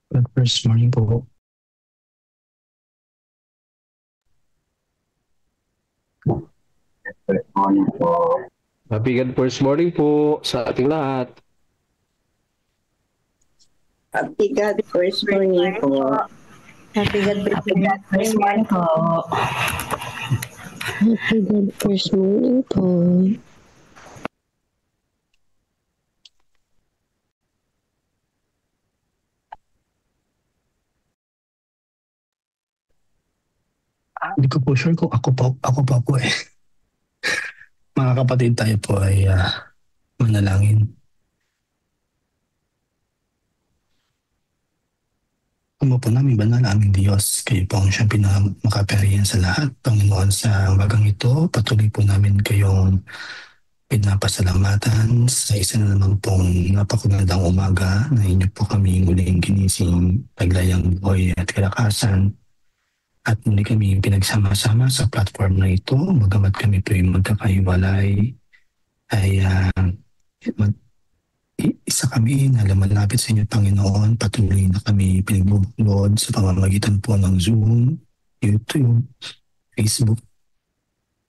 Good first morning po. Good morning po. Happy God first morning po sa ating lahat. Happy God first morning po. Happy God First morning po. Happy God first morning po. Hindi ko po sure kung ako pa po eh. Mga kapatid, tayo po ay manalangin. Ama po namin banal aming Diyos, kayo po ang siyang pinakamakaperyan sa lahat. Panginoon, sa bagang ito, patuloy po namin kayong pinapasalamatan sa isa na naman pong napakagandang umaga na inyo po kami muling ginising, naglayang buhay at kalakasan. At muli kami pinagsama-sama sa platform na ito, bagamat kami po yung magkakaiwalay, ay isa kami na lumalapit sa inyo, Panginoon. Patuloy na kami pinagbubuklod sa pamamagitan po ng Zoom, YouTube, Facebook,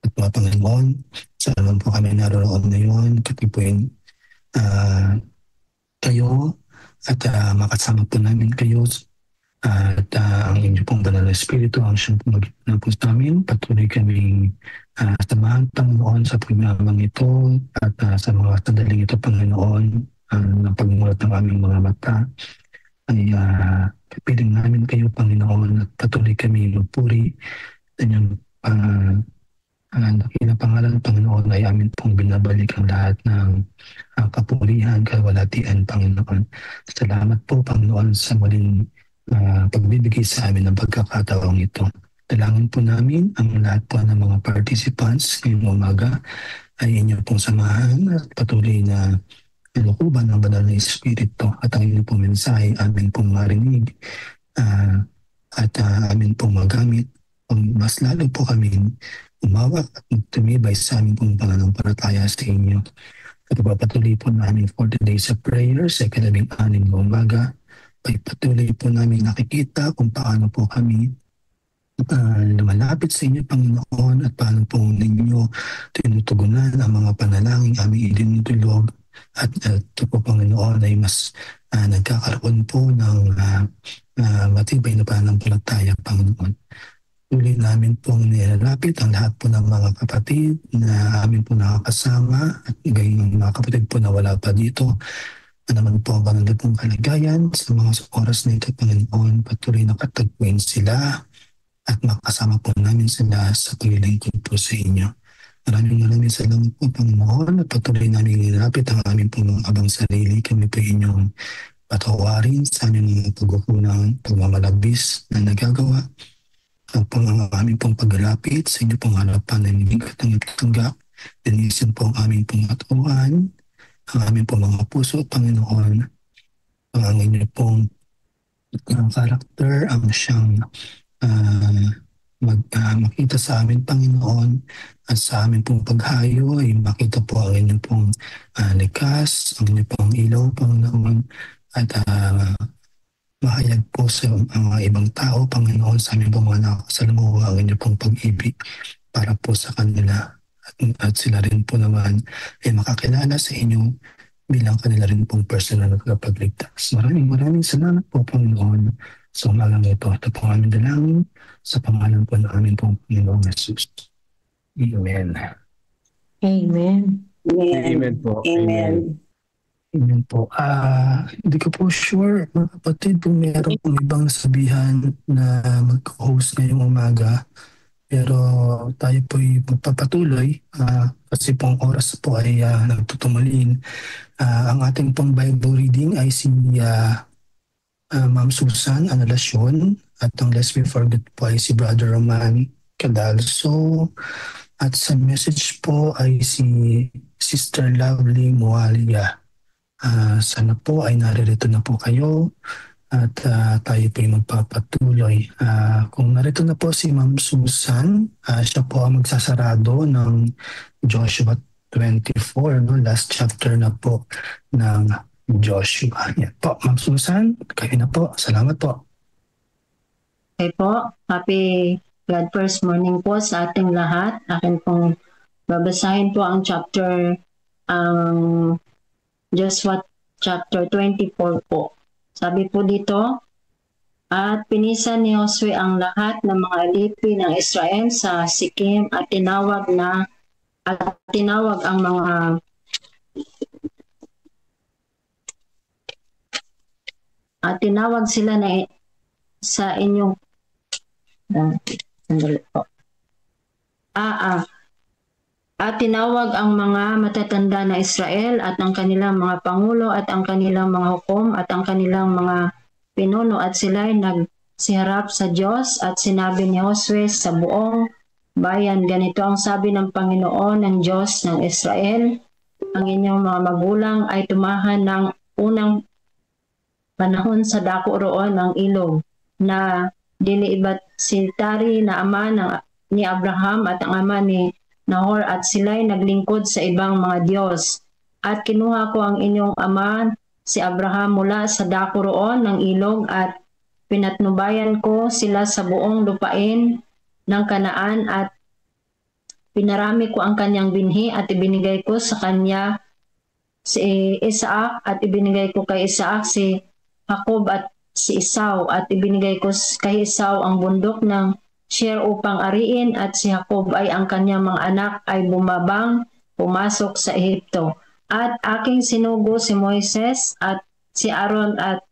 at mga Panginoon. Sa naman po kami naroon ngayon, katipuin kayo at makasama po namin kayo at ang inyo pong banal na espiritu ang siyang pumagin po sa amin. Patuloy kaming samahan, Panginoon, sa programang ito at sa mga sandaling ito, Panginoon, ng pagmulat ng aming mga mata ay kapiling namin kayo, Panginoon, at patuloy kami magpuri sa inyong dakilang pangalan, Panginoon, ay amin pong binabalik ang lahat ng kapurihan, kalwalatian, Panginoon. Salamat po, Panginoon, sa muling pagbibigay sa amin ng pagkakataong ito. Dalangin po namin ang lahat po ng mga participants ngayong umaga ay inyo pong samahan at patuloy na lukuban ng banal na Espiritu at ang inyong pong mensahe amin pong marinig at amin pong magamit. Mas lalo po kami umawak at tumibay sa amin pong pananampalataya sa inyo. At patuloy po namin for the days of prayer sa 16 na umaga. Patuloy po namin nakikita kung paano po kami lumalapit sa inyo, Panginoon, at paano po ninyo tinutugunan ang mga panalangin aming idinutulog. At ito po, Panginoon, ay mas nagkakaroon po ng matibay na pananampalataya, Panginoon. Tuloy namin pong nilalapit ang lahat po ng mga kapatid na amin po nakakasama at gayon mga kapatid po na wala pa dito. Naman po ang banal pong kalagayan sa mga oras na ito, Panginoon, patuloy na katagpuin sila at makasama po namin sila sa paglilingkod po sa inyo. Maraming salamat po, Panginoon, at patuloy namin nilapit ang aming pong mga abang sarili. Kami po inyong patawarin sa aming mga pagkukunang pagmamalabis na nagagawa. Ang aming pong paglalapit sa inyo pong harapan na hindi katanggap. Dinisin po ang aming pong katawan, ang aming pong mga puso, Panginoon, ang inyo pong karakter, ang siyang makita sa amin, Panginoon, at sa amin pong paghayo ay makita po ang inyo pong likas, ang inyo pong ilaw, Panginoon, at mahayag po sa mga ibang tao, Panginoon, sa aming pong mga nakasalamuha ang inyo pong pag-ibig para po sa kanila. At sila rin po naman ay makakilala sa inyo bilang kanila rin pong personal na tagapagligtas. Maraming salamat po, Panginoon, sa umagang ito. Ito po aming dalangin sa pangalan po ng aming pong Panginoong Jesus. Amen. Amen. Amen po. Amen. Amen po. Hindi ko po sure, mga kapatid, kung meron pong ibang sabihan na mag-host ngayong umaga. Pero tayo po'y magpapatuloy kasi pong oras po ay nagtutumalin. Ang ating pong Bible reading ay si Ma'am Susan Analasyon at ang Let's Be Forget po ay si Brother Roman Cadalso. At sa message po ay si Sister Lovely Mualia. Sana po ay naririto na po kayo at tayo po ay magpapatuloy. Kung narito na po si Ma'am Susan, siya po ang magsasarado ng Joshua 24, no? Last chapter na po ng Joshua. Yan po. Ma'am Susan, kayo na po. Salamat po. Okay po. Happy God First Morning po sa ating lahat. Akin pong babasahin po ang Joshua chapter 24 po. Sabi po dito, at pinisan ni Josue ang lahat ng mga lipi ng Israel sa Sikim at tinawag sila na sa inyong at tinawag ang mga matatanda na Israel at ang kanilang mga pangulo at ang kanilang mga hukom at ang kanilang mga pinuno at sila'y nagsiharap sa Diyos at sinabi ni Josue sa buong bayan, ganito ang sabi ng Panginoon ng Diyos ng Israel, ang inyong mga magulang ay tumahan ng unang panahon sa dako roon ng ilog na diniibat si Tari na ama ni Abraham at ang ama ni Nahor at sila'y naglingkod sa ibang mga Diyos. At kinuha ko ang inyong ama si Abraham mula sa dako roon ng ilog at pinatnubayan ko sila sa buong lupain ng Kanaan at pinarami ko ang kanyang binhi at ibinigay ko sa kanya si Isaac at ibinigay ko kay Isaac si Jacob at si Esau at ibinigay ko kay Esau ang bundok ng Seir upang ariin at si Jacob ay ang kanyang mga anak ay pumasok sa Ehipto. At aking sinugo si Moises at si Aaron at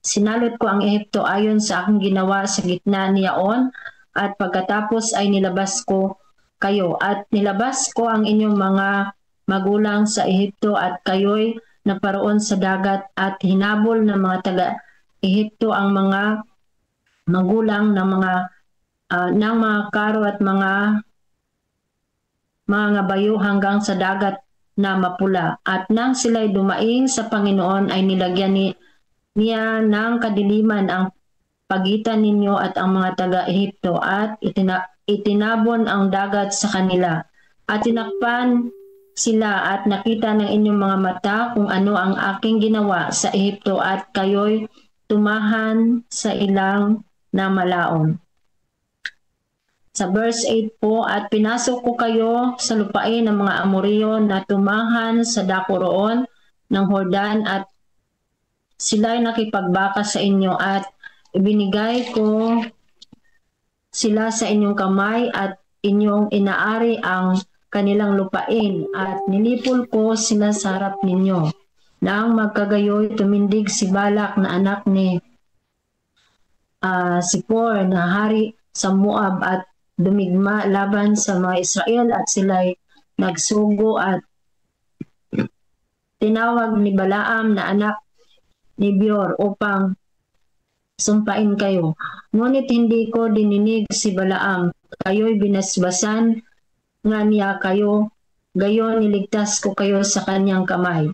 sinalot ko ang Ehipto ayon sa aking ginawa sa gitna niyaon at pagkatapos ay nilabas ko kayo at nilabas ko ang inyong mga magulang sa Ehipto at kayo'y naparoon sa dagat at hinabol ng mga taga-Ehipto ang mga magulang ng mga karo at mga bayo hanggang sa dagat na mapula. At nang sila'y dumaing sa Panginoon ay nilagyan niya ng kadiliman ang pagitan ninyo at ang mga taga-Ehipto at itinabon ang dagat sa kanila. At tinakpan sila at nakita ng inyong mga mata kung ano ang aking ginawa sa Ehipto at kayo'y tumahan sa ilang na malaon. Sa verse 8 po, at pinasok ko kayo sa lupain ng mga Amoreo na tumahan sa dako roon ng Jordan at sila'y nakipagbaka sa inyo at ibinigay ko sila sa inyong kamay at inyong inaari ang kanilang lupain at nilipol ko sila sa harap ninyo. Nang magkagayoy tumindig si Balak na anak ni Sipor na hari sa Moab at dumigma laban sa mga Israel at sila'y nagsugo at tinawag ni Balaam na anak ni Beor upang sumpain kayo. Ngunit hindi ko dininig si Balaam. Kayo'y binasbasan nga niya kayo, gayon niligtas ko kayo sa kanyang kamay.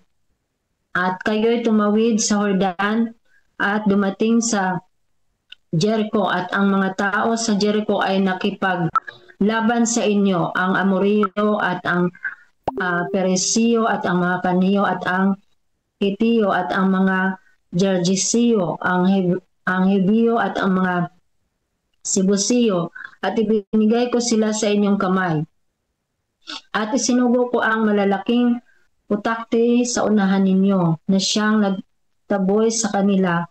At kayo'y tumawid sa Jordan at dumating sa Jericho at ang mga tao sa Jericho ay nakipaglaban sa inyo, ang Amoreo at ang Peresio at ang mga Kaniyo at ang Hitiyo at ang mga Gergesio, ang Hebio at ang mga Sibusiyo at ibinigay ko sila sa inyong kamay. At isinugo ko ang malalaking putakte sa unahan ninyo na siyang nagtaboy sa kanila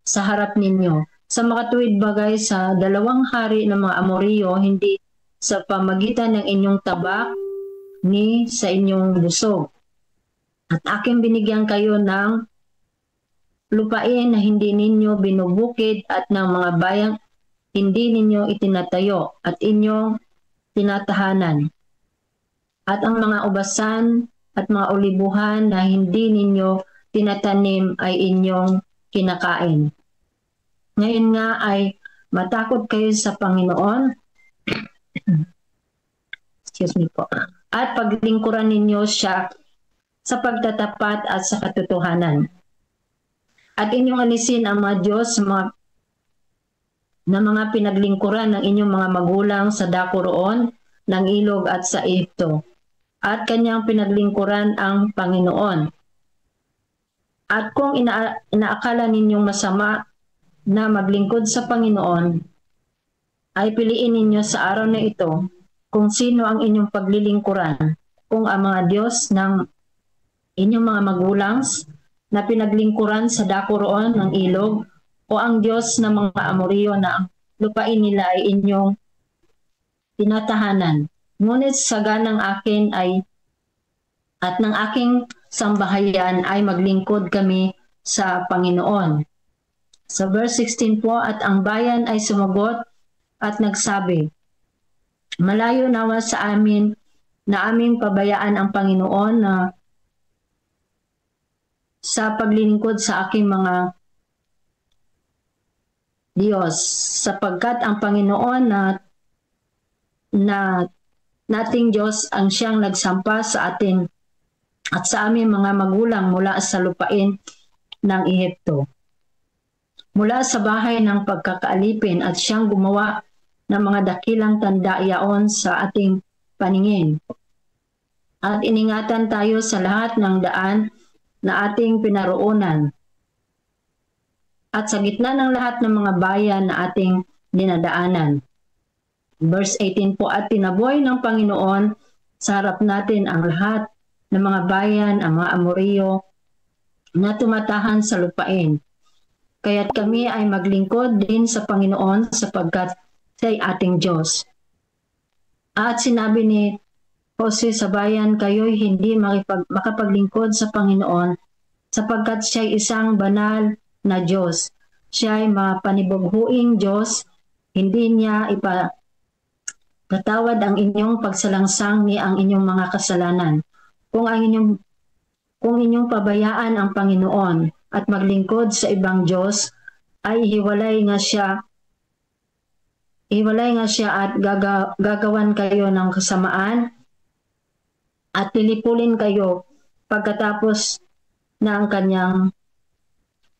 sa harap ninyo. Sa makatuwid bagay sa 2 hari ng mga Amoreo, hindi sa pamagitan ng inyong tabak ni sa inyong busog. At aking binigyan kayo ng lupain na hindi ninyo binubukid at ng mga bayang hindi ninyo itinatayo at inyong tinatahanan. At ang mga ubasan at mga olibuhan na hindi ninyo tinatanim ay inyong kinakain. Ngayon nga ay matakot kayo sa Panginoon. Excuse me po. At paglingkuran ninyo siya sa pagtatapat at sa katotohanan. At inyong alisin ang mga Diyos na mga pinaglingkuran ng inyong mga magulang sa dako roon ng ilog at sa Ehipto. At kanyang pinaglingkuran ang Panginoon. At kung inaakala ninyong masama na maglingkod sa Panginoon, ay piliin ninyo sa araw na ito kung sino ang inyong paglilingkuran, kung ang mga Diyos ng inyong mga magulang na pinaglingkuran sa dako roon ng ilog, o ang Diyos ng mga Amoryo na ang lupain nila ay inyong tinatahanan. Ngunit sa ganang akin ay at ng aking sambahayan ay maglingkod kami sa Panginoon. Sa verse 16 po, at ang bayan ay sumagot at nagsabi, malayo nawa sa amin na aming pabayaan ang Panginoon na sa paglilingkod sa aking mga Diyos, sapagkat ang Panginoon na nating Diyos ang siyang nagsampa sa atin at sa aming mga magulang mula sa lupain ng Ehipto, mula sa bahay ng pagkakaalipin, at siyang gumawa ng mga dakilang tanda iyaon sa ating paningin. At iningatan tayo sa lahat ng daan na ating pinaroonan, at sa gitna ng lahat ng mga bayan na ating dinadaanan. Verse 18 po, at tinaboy ng Panginoon sa harap natin ang lahat ng mga bayan, ang mga Amoryo na tumatahan sa lupain. Kaya't kami ay maglingkod din sa Panginoon sapagkat siya'y ating Diyos. At sinabi ni Jose sa bayan, kayo'y hindi makapaglingkod sa Panginoon sapagkat siya'y isang banal na Diyos. Siya'y mapanibughuing Diyos, hindi niya ipatawad ang inyong pagsalangsang ni ang inyong mga kasalanan. Kung inyong pabayaan ang Panginoon at maglingkod sa ibang Diyos, ay hiwalay nga siya at gagawan kayo ng kasamaan at tilipulin kayo pagkatapos ng kanyang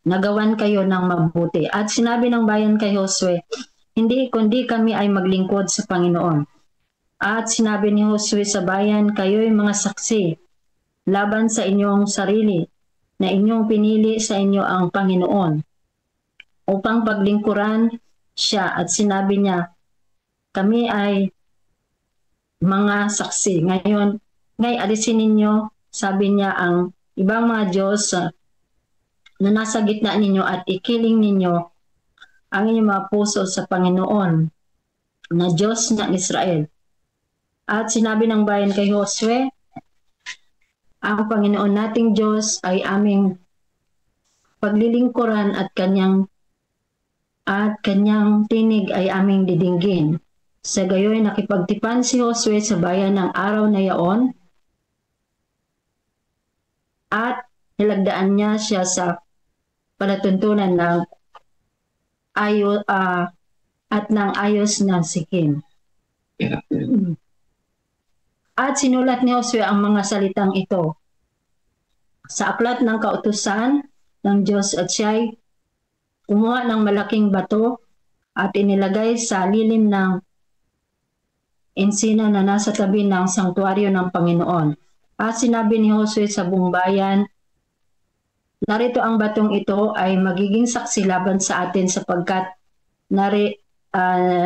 nagawan kayo ng mabuti. At sinabi ng bayan kay Josue, hindi kundi kami ay maglingkod sa Panginoon. At sinabi ni Josue sa bayan, kayo'y mga saksi laban sa inyong sarili na inyong pinili sa inyo ang Panginoon upang paglingkuran siya. At sinabi niya, kami ay mga saksi. Ngayon alisin ninyo, sabi niya, ang ibang mga Diyos na nasa gitna ninyo at ikiling ninyo ang inyong mga puso sa Panginoon na Diyos ng Israel. At sinabi ng bayan kay Josue, ang Panginoon nating Diyos ay aming paglilingkuran at kanyang tinig ay aming didinggin. Sa gayoy nakipagtipan si Josue sa bayan ng araw na yaon at nilagdaan niya siya sa palatuntunan ng at ng ayos na sikin. At sinulat ni Josue ang mga salitang ito sa aklat ng kautusan ng Diyos, at siya'y kumuha ng malaking bato at inilagay sa lilim ng ensina na nasa tabi ng sangtuaryo ng Panginoon. At sinabi ni Josue sa buong bayan, narito ang batong ito ay magiging saksi laban sa atin sapagkat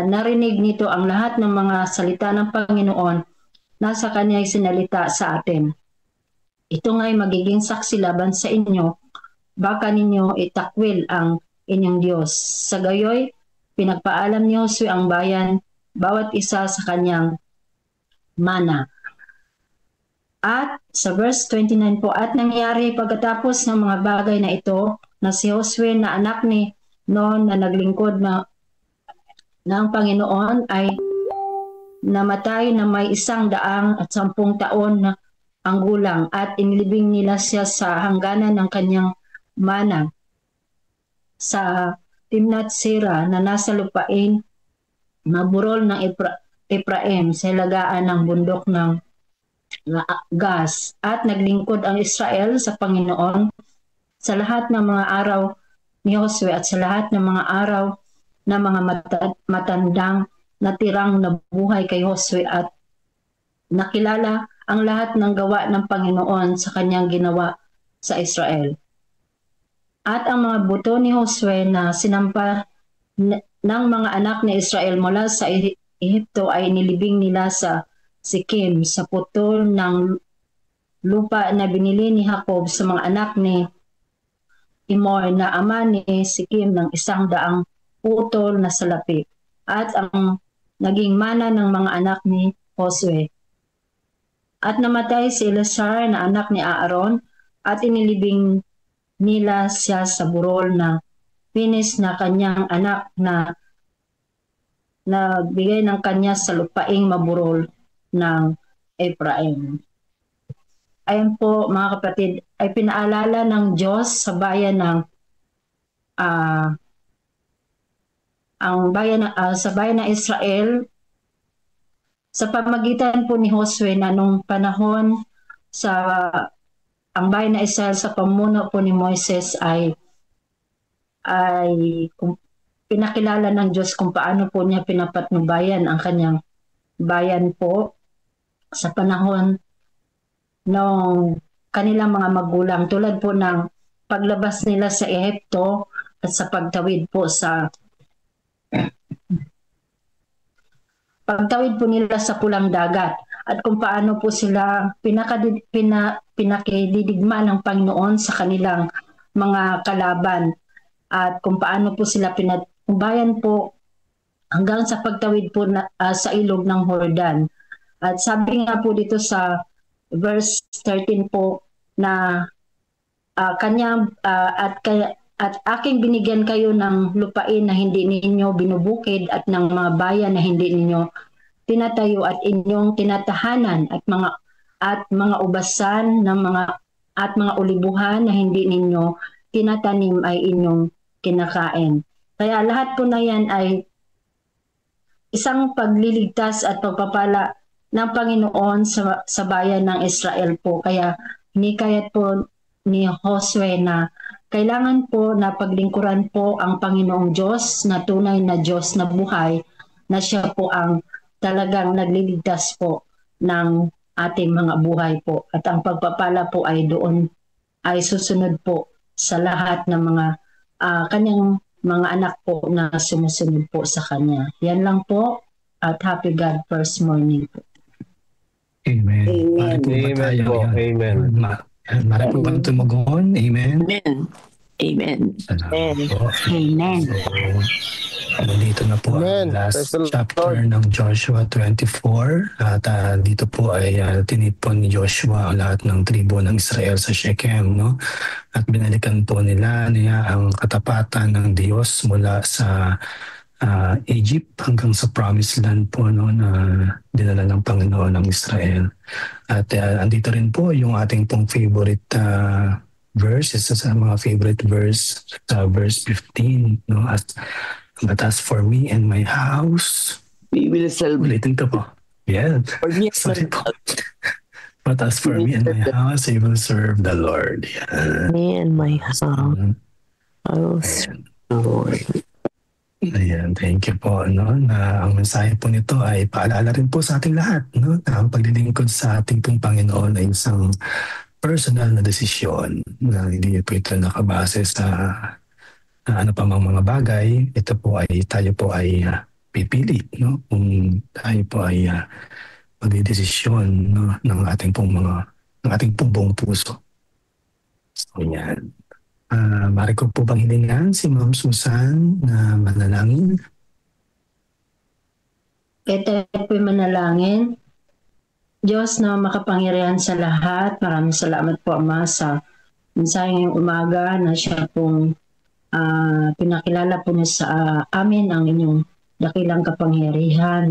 narinig nito ang lahat ng mga salita ng Panginoon na sa kanya'y sinalita sa atin. Ito nga'y magiging saksi laban sa inyo, baka ninyo itakwil ang inyong Diyos. Sa gayoy, pinagpaalam ni Josue ang bayan, bawat isa sa kanyang mana. At sa verse 29 po, at nangyari pagkatapos ng mga bagay na ito, na si Josue na anak ni Nun na naglingkod ng Panginoon ay namatay na may 110 taon na ang gulang, at inilibing nila siya sa hangganan ng kanyang mana sa Timnath Sera na nasa lupain na burol ng Ephraim sa hilagaan ng bundok ng Gas. At naglingkod ang Israel sa Panginoon sa lahat ng mga araw ni Josue at sa lahat ng mga araw ng mga matandang natirang nabuhay kay Josue, at nakilala ang lahat ng gawa ng Panginoon sa kanyang ginawa sa Israel. At ang mga buto ni Josue na sinampa ng mga anak ni Israel mula sa Ehipto ay nilibing nila sa Sikim, sa putol ng lupa na binili ni Jacob sa mga anak ni Imor na ama ni Sikim ng 100 putol na salapi. At ang naging mana ng mga anak ni Josue. At namatay si Eleazar na anak ni Aaron at inilibing nila siya sa burol na Pinis na kanyang anak na nagbigay ng kanya sa lupaing maburol ng Ephraim. Ayan po mga kapatid, ay pinaalala ng Diyos sa bayan ng sa bayan ng Israel sa pamagitan po ni Josue na nung panahon ang bayan ng Israel sa pamuno po ni Moises ay pinakilala ng Diyos kung paano po niya pinapatnubayan ang kanyang bayan po sa panahon ng kanilang mga magulang, tulad po ng paglabas nila sa Ehipto at sa pagtawid po nila sa pulang dagat, at kung paano po sila pinakididigma ng Panginoon sa kanilang mga kalaban, at kung paano po sila pinatnubayan po hanggang sa pagtawid po sa ilog ng Jordan. At sabi nga po dito sa verse 13 po na at aking binigyan kayo ng lupain na hindi ninyo binubukid at ng mga bayan na hindi ninyo tinatayo at inyong tinatahanan at mga ubasan ng mga ulibuhan na hindi ninyo tinatanim ay inyong kinakain. Kaya lahat po na yan ay isang pagliligtas at pagpapala ng Panginoon sa bayan ng Israel po. Kaya hinikayat po ni Josue na kailangan po na paglingkuran po ang Panginoong Diyos na tunay na Diyos na buhay, na siya po ang talagang nagliligtas po ng ating mga buhay po. At ang pagpapala po ay doon ay susunod po sa lahat ng mga kanyang mga anak po na sumusunod po sa kanya. Yan lang po, at happy God first morning po. Amen. Amen. Amen. Mara po bang tumugon? Amen. Amen. Amen. Salamat po. Amen. So, dito na po ang last chapter ng Joshua 24. At dito po ay tinipon ni Joshua ang lahat ng tribo ng Israel sa Shechem, no? At binalikan po niya ang katapatan ng Diyos mula sa Egypt hanggang sa promised land po, no, na dinala ng Panginoon ng Israel. At andito rin po yung ating pong favorite verse, isa sa mga favorite verse, verse 15, no? But as for me and my house, We will celebrate. ulitin ko po. Yeah. Sorry po. But as for me and my house, I will serve the Lord. Yeah. Me and my house. I will serve the Lord. Ayan, thank you po. No? Na ang mensahe po nito ay paalala rin po sa ating lahat, no? Na ang paglilingkod sa ating pong Panginoon ay isang personal na desisyon na hindi po ito nakabase sa ano pa mang mga bagay. Ito po ay tayo po ay pipili, no? Kung tayo po ay magdedesisyon, no, ng ating pong buong puso. So yan. Mari ko po bang hilingan si Ma'am Susan na manalangin? Ito po yung manalangin. Diyos na makapangyarihan sa lahat, maraming salamat po Ama sa mensahe ngayong umaga na siya pong pinakilala po niya sa amin ang inyong dakilang kapangyarihan,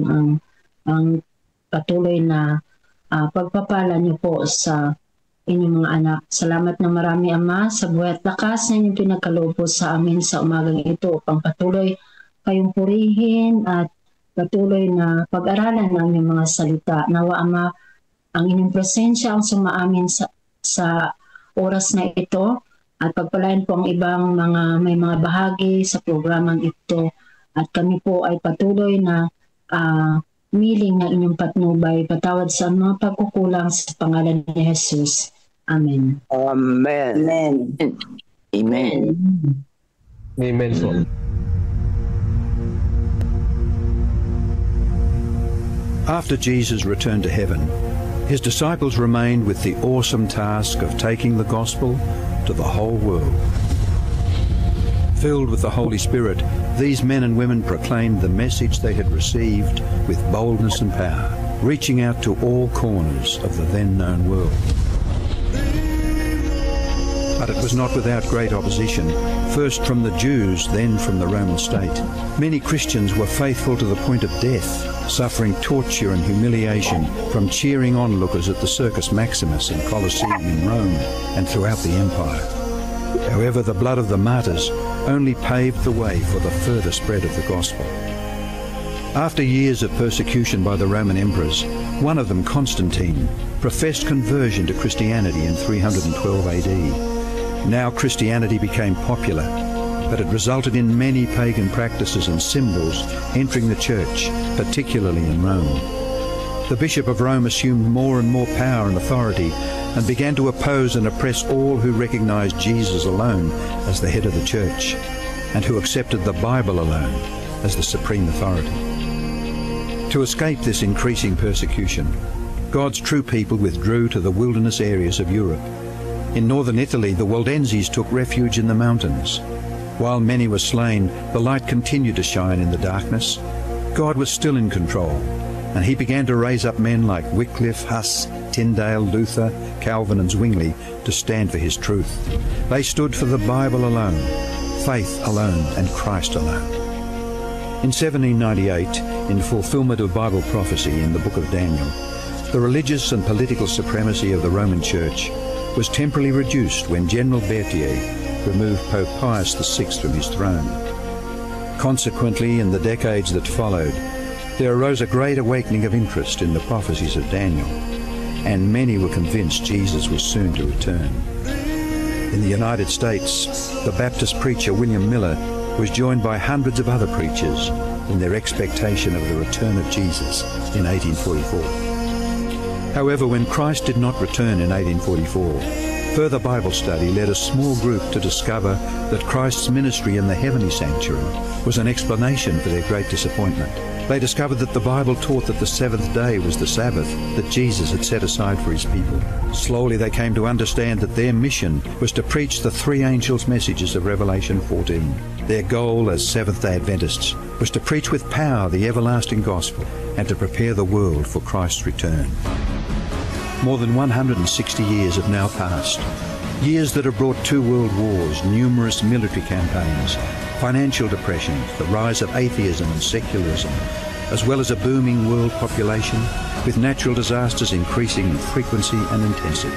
ang patuloy na pagpapala niyo po sa inyong mga anak. Salamat na marami Ama sa buhay at lakas na inyong pinagkaloob po sa amin sa umagang ito upang patuloy kayong purihin at patuloy na pag-aralan ng inyong mga salita. Nawa Ama, ang inyong presensya ang sumaamin sa oras na ito at pagpalain po ang ibang may mga bahagi sa programang ito, at kami po ay patuloy na miling ng inyong patnubay, patawad sa mga pagkukulang sa pangalan ni Jesus. Amen. Amen. Amen. Amen. Amen po. After Jesus returned to heaven, his disciples remained with the awesome task of taking the gospel to the whole world. Filled with the Holy Spirit, these men and women proclaimed the message they had received with boldness and power, reaching out to all corners of the then known world. But it was not without great opposition, first from the Jews, then from the Roman state. Many Christians were faithful to the point of death, suffering torture and humiliation from cheering onlookers at the Circus Maximus and Colosseum in Rome and throughout the empire. However, the blood of the martyrs only paved the way for the further spread of the gospel. After years of persecution by the Roman emperors, one of them, Constantine, professed conversion to Christianity in 312 AD. Now Christianity became popular, but it resulted in many pagan practices and symbols entering the church, particularly in Rome. The Bishop of Rome assumed more and more power and authority and began to oppose and oppress all who recognized Jesus alone as the head of the church and who accepted the Bible alone as the supreme authority. To escape this increasing persecution, God's true people withdrew to the wilderness areas of Europe. In northern Italy, the Waldenses took refuge in the mountains. While many were slain, the light continued to shine in the darkness. God was still in control, and he began to raise up men like Wycliffe, Huss, Tyndale, Luther, Calvin and Zwingli to stand for his truth. They stood for the Bible alone, faith alone and Christ alone. In 1798, in fulfillment of Bible prophecy in the book of Daniel, the religious and political supremacy of the Roman Church was temporarily reduced when General Berthier removed Pope Pius VI from his throne. Consequently, in the decades that followed, there arose a great awakening of interest in the prophecies of Daniel, and many were convinced Jesus was soon to return. In the United States, the Baptist preacher William Miller was joined by hundreds of other preachers in their expectation of the return of Jesus in 1844. However, when Christ did not return in 1844, further Bible study led a small group to discover that Christ's ministry in the heavenly sanctuary was an explanation for their great disappointment. They discovered that the Bible taught that the seventh day was the Sabbath that Jesus had set aside for his people. Slowly they came to understand that their mission was to preach the three angels' messages of Revelation 14. Their goal as Seventh-day Adventists was to preach with power the everlasting gospel and to prepare the world for Christ's return. More than 160 years have now passed, years that have brought 2 world wars, numerous military campaigns, financial depression, the rise of atheism and secularism, as well as a booming world population, with natural disasters increasing in frequency and intensity.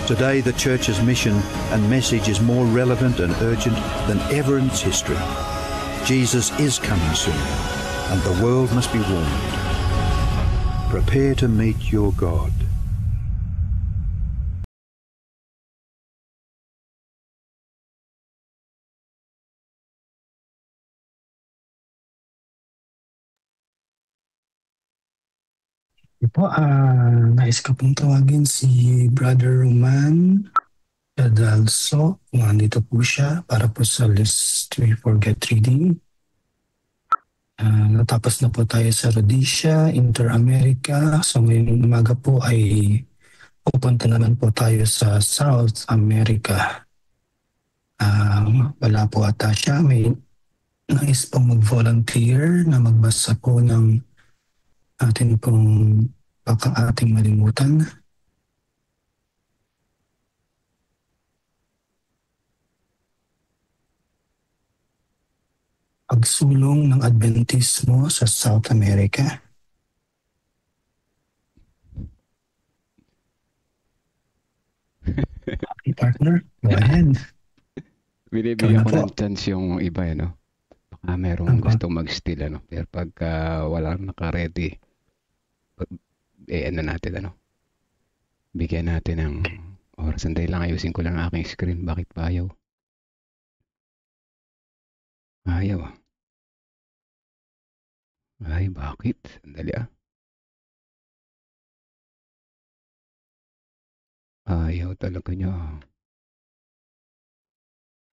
Today, the Church's mission and message is more relevant and urgent than ever in its history. Jesus is coming soon, and the world must be warned. Prepare to meet your God. Po, nais ko pong tawagin si Brother Roman Cadalso. Nandito po siya para po sa list we forget reading. Natapos na po tayo sa Rhodesia, Inter-America. So ngayong umaga po ay pupunta naman po tayo sa South America. Wala po ata siya. May nais pong mag-volunteer na magbasa po ng atin pong baka ating malimutan. Pagsulong ng Adventismo sa South America. Okay, partner, go ahead. Binibigyan ko ng chance yung iba, no? Baka merong gusto mag-steal, ano? Pero pagka wala naka-ready, ano natin, ano? Bigyan natin ng oras. Sandali lang, ayusin ko lang ang aking screen. Bakit pa ayaw? Ayaw, ah. Ay, bakit? Sandali, ah. Ayaw talaga niya.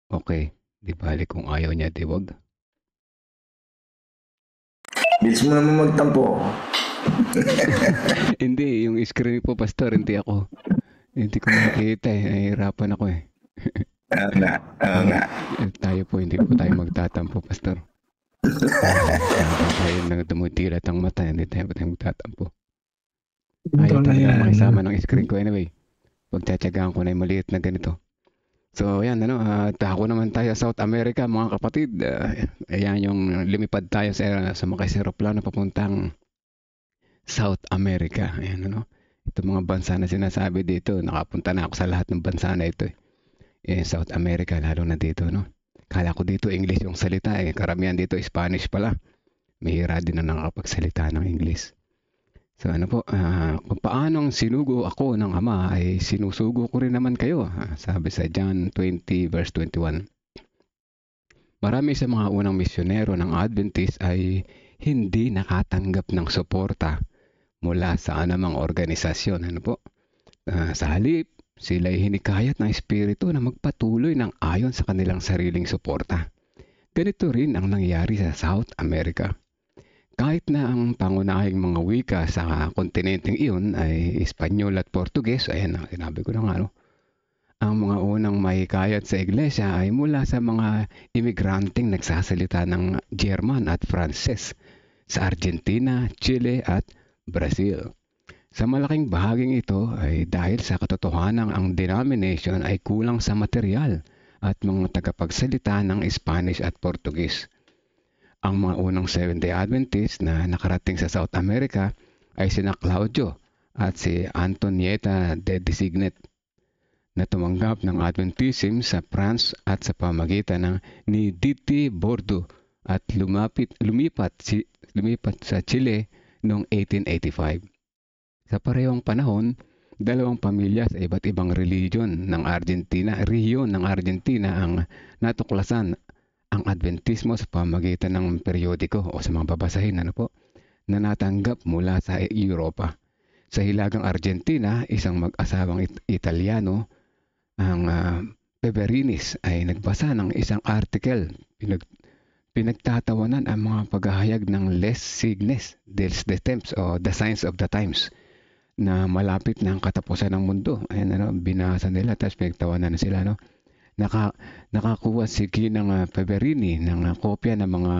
Okay, di bali kung ayaw niya, di wag. Bilis mo naman magtampo. Hindi, yung screen po, Pastor, hindi ako. Hindi ko makikita eh. Nahihirapan ako eh. Oo nga. Tayo po, hindi po tayo magtatampo, Pastor. Tayo nang dumutilat ang mata, hindi tayo magtatampo. Ayaw talaga makisama ng screen ko anyway. Pagtsatsagaan ko na yung maliit na ganito. So, ayan, tako naman tayo sa South America, mga kapatid. Ayan yung lumipad tayo sa mga aeroplano papuntang South America. Ayan, ito mga bansa na sinasabi dito. Nakapunta na ako sa lahat ng bansa na ito. South America, lalo na dito, Kala ko dito English yung salita. Karamihan dito Spanish pala. Mahira din na nakakapagsalita ng English. So kung paanong sinugo ako ng Ama ay sinusugo ko rin naman kayo. Sabi sa John 20 verse 21. Marami sa mga unang misyonero ng Adventist ay hindi nakatanggap ng suporta mula sa anumang organisasyon. Sa halip, sila ay hinikayat ng Espiritu na magpatuloy ng ayon sa kanilang sariling suporta. Ganito rin ang nangyari sa South America. Kahit na ang pangunahing mga wika sa kontinenteng iyon ay Espanyol at Portuges, ayan, sinabi ko na nga, ang mga unang mahikayat sa iglesia ay mula sa mga imigranteng nagsasalita ng German at Frances sa Argentina, Chile at Brazil. Sa malaking bahaging ito ay dahil sa katotohanan ang denomination ay kulang sa material at mga tagapagsalita ng Spanish at Portuguese. Ang mga unang Seventh-day Adventist na nakarating sa South America ay sina Claudio at si Antonieta de Designet na tumanggap ng Adventism sa France at sa pamagitan ng ni Diti Bordo at lumipat sa Chile noong 1885. Sa parehong panahon, dalawang pamilya sa iba't ibang rehiyon ng Argentina ang natuklasan ang Adventismo sa pamagitan ng periodiko o sa mga babasahin na natanggap mula sa Europa. Sa hilagang Argentina, isang mag-asawang Italiano, ang Peverinis, ay nagbasa ng isang article. Pinagtatawanan ang mga paghahayag ng Les Signes dels Temps o The Signs of the Times na malapit na ang katapusan ng mundo. Ayan, binasa nila, tapos pinagtawanan na sila, nakakuha si Ginang Peverini ng kopya ng mga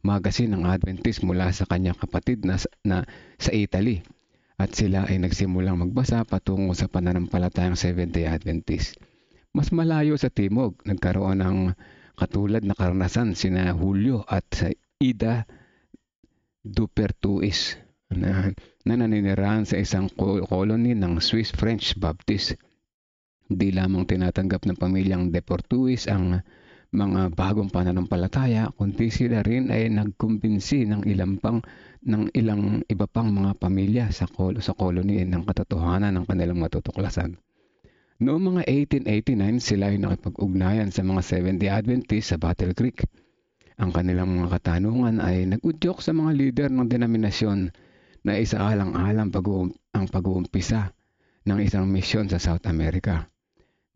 magazine ng Adventist mula sa kanyang kapatid na sa Italy. At sila ay nagsimulang magbasa patungo sa pananampalatayang Seventh-day Adventist. Mas malayo sa timog, nagkaroon ng katulad na karanasan sina Julio at Ida Dupertuis na naninirahan sa isang colony ng Swiss French Baptist. Di lamang tinatanggap ng pamilyang Deportuis ang mga bagong pananampalataya, kundi sila rin ay nagkumbinsi ng ilang iba pang mga pamilya sa colony ng katotohanan ng kanilang matutuklasan. Noong mga 1889, sila ay nakipag-ugnayan sa mga Seventh-day Adventist sa Battle Creek. Ang kanilang mga katanungan ay nag-udyok sa mga lider ng denominasyon na isaalang-alang ang pag-uumpisa ng isang misyon sa South America.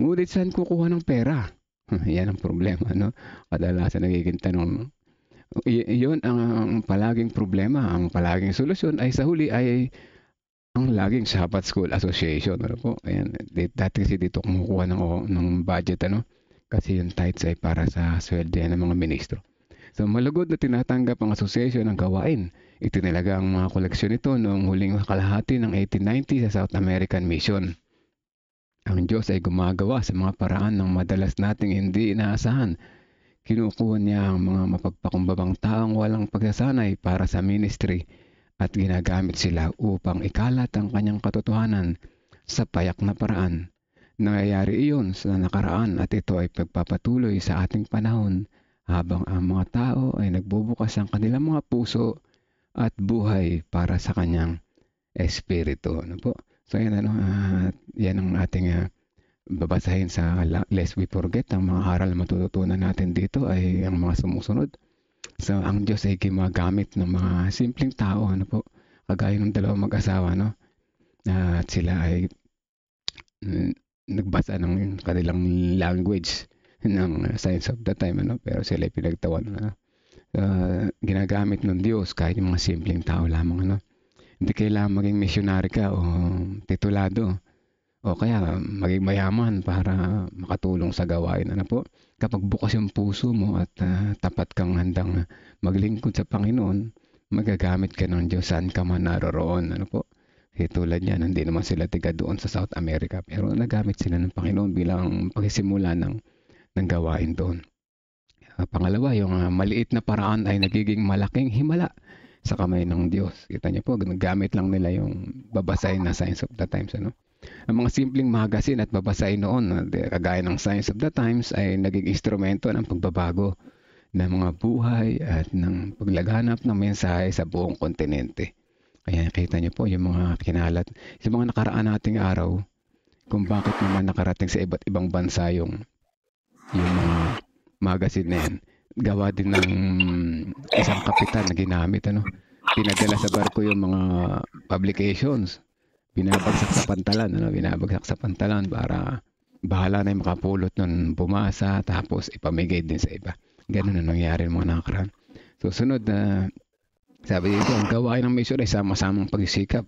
Ngunit saan kukuha ng pera? Yan ang problema, Kadalasan nagiging tanong. Iyon ang palaging problema. Ang palaging solusyon ay sa huli ay ang laging Sabbath School Association. Ayan, dati kasi dito kumukuha ng budget, kasi yung tithes ay para sa sweldo ng mga ministro. So malugod na tinatanggap ang association ng gawain. Itinalaga ang mga koleksyon ito noong huling kalahati ng 1890 sa South American Mission. Ang Diyos ay gumagawa sa mga paraan ng madalas nating hindi inaasahan. Kinukuha niya ang mga mapagpakumbabang taong walang pagsasanay para sa ministry at ginagamit sila upang ikalat ang kanyang katotohanan sa payak na paraan. Nangyayari iyon sa nakaraan at ito ay pagpapatuloy sa ating panahon habang ang mga tao ay nagbubukas ang kanilang mga puso at buhay para sa kanyang espiritu. So yan, yan ang ating babasahin sa Lest We Forget. Ang mga aral na matututunan natin dito ay ang mga sumusunod. So ang Diyos ay gumagamit ng mga simpleng tao, kagaya ng dalawang mag-asawa, at sila ay nagbasa ng kanilang language ng signs of the time, ano? Pero sila pinagtawan na ginagamit ng Diyos kahit yung mga simpleng tao lamang, ano? Hindi kailangan maging missionary ka o titulado o kaya maging mayaman para makatulong sa gawain, ano po? Kapag bukas yung puso mo at tapat kang handang maglingkod sa Panginoon, magagamit ka ng Diyos saan ka man naroroon, ano po? Tulad yan, hindi naman sila tiga doon sa South America, pero nagamit sila ng Panginoon bilang pagsisimula ng gawain doon. Pangalawa, yung maliit na paraan ay nagiging malaking himala sa kamay ng Diyos. Kita niyo po, gamit lang nila yung babasahin na Signs of the Times, ano? Ang mga simpleng magazine at babasahin noon, kagaya ng Signs of the Times, ay naging instrumento ng pagbabago ng mga buhay at ng paglaganap ng mensahe sa buong kontinente. Kaya kita niyo po yung mga kinalat, sa mga nakaraan nating araw, kung bakit naman nakarating sa iba't ibang bansa yung mga magazine na yan. Gawa din ng isang kapitan na ginamit, ano? Pinadala sa barko yung mga publications. Binabagsak sa pantalan, ano? Binabagsak sa pantalan para bahala na yung makapulot nun bumasa, tapos ipamigay din sa iba. Ganun na nangyari ng mga nakaraan. So, sunod na sabi dito, ang gawain ng mission ay sama-samang pagsisikap.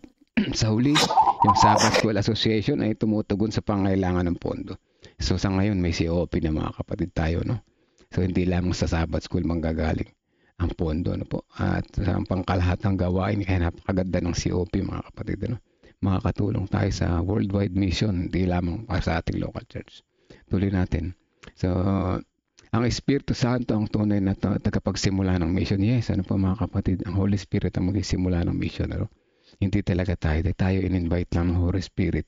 Sa huli, yung Sabbath School Association ay tumutugon sa pangailangan ng pondo. So, sa ngayon, may COP na mga kapatid tayo, no? So, hindi lamang sa Sabbath School manggagaling ang pondo, no po? At sa pangkalahatang gawain, kaya napakaganda ng COP, mga kapatid, no? Makakatulong tayo sa worldwide mission, hindi lamang para sa ating local church. Tuloy natin. So, ang Espiritu Santo ang tunay na tagapagsimula ng mission. Yes, ano po mga kapatid, ang Holy Spirit ang magsimula ng mission, no? Hindi talaga tayo in-invite lang ng Holy Spirit,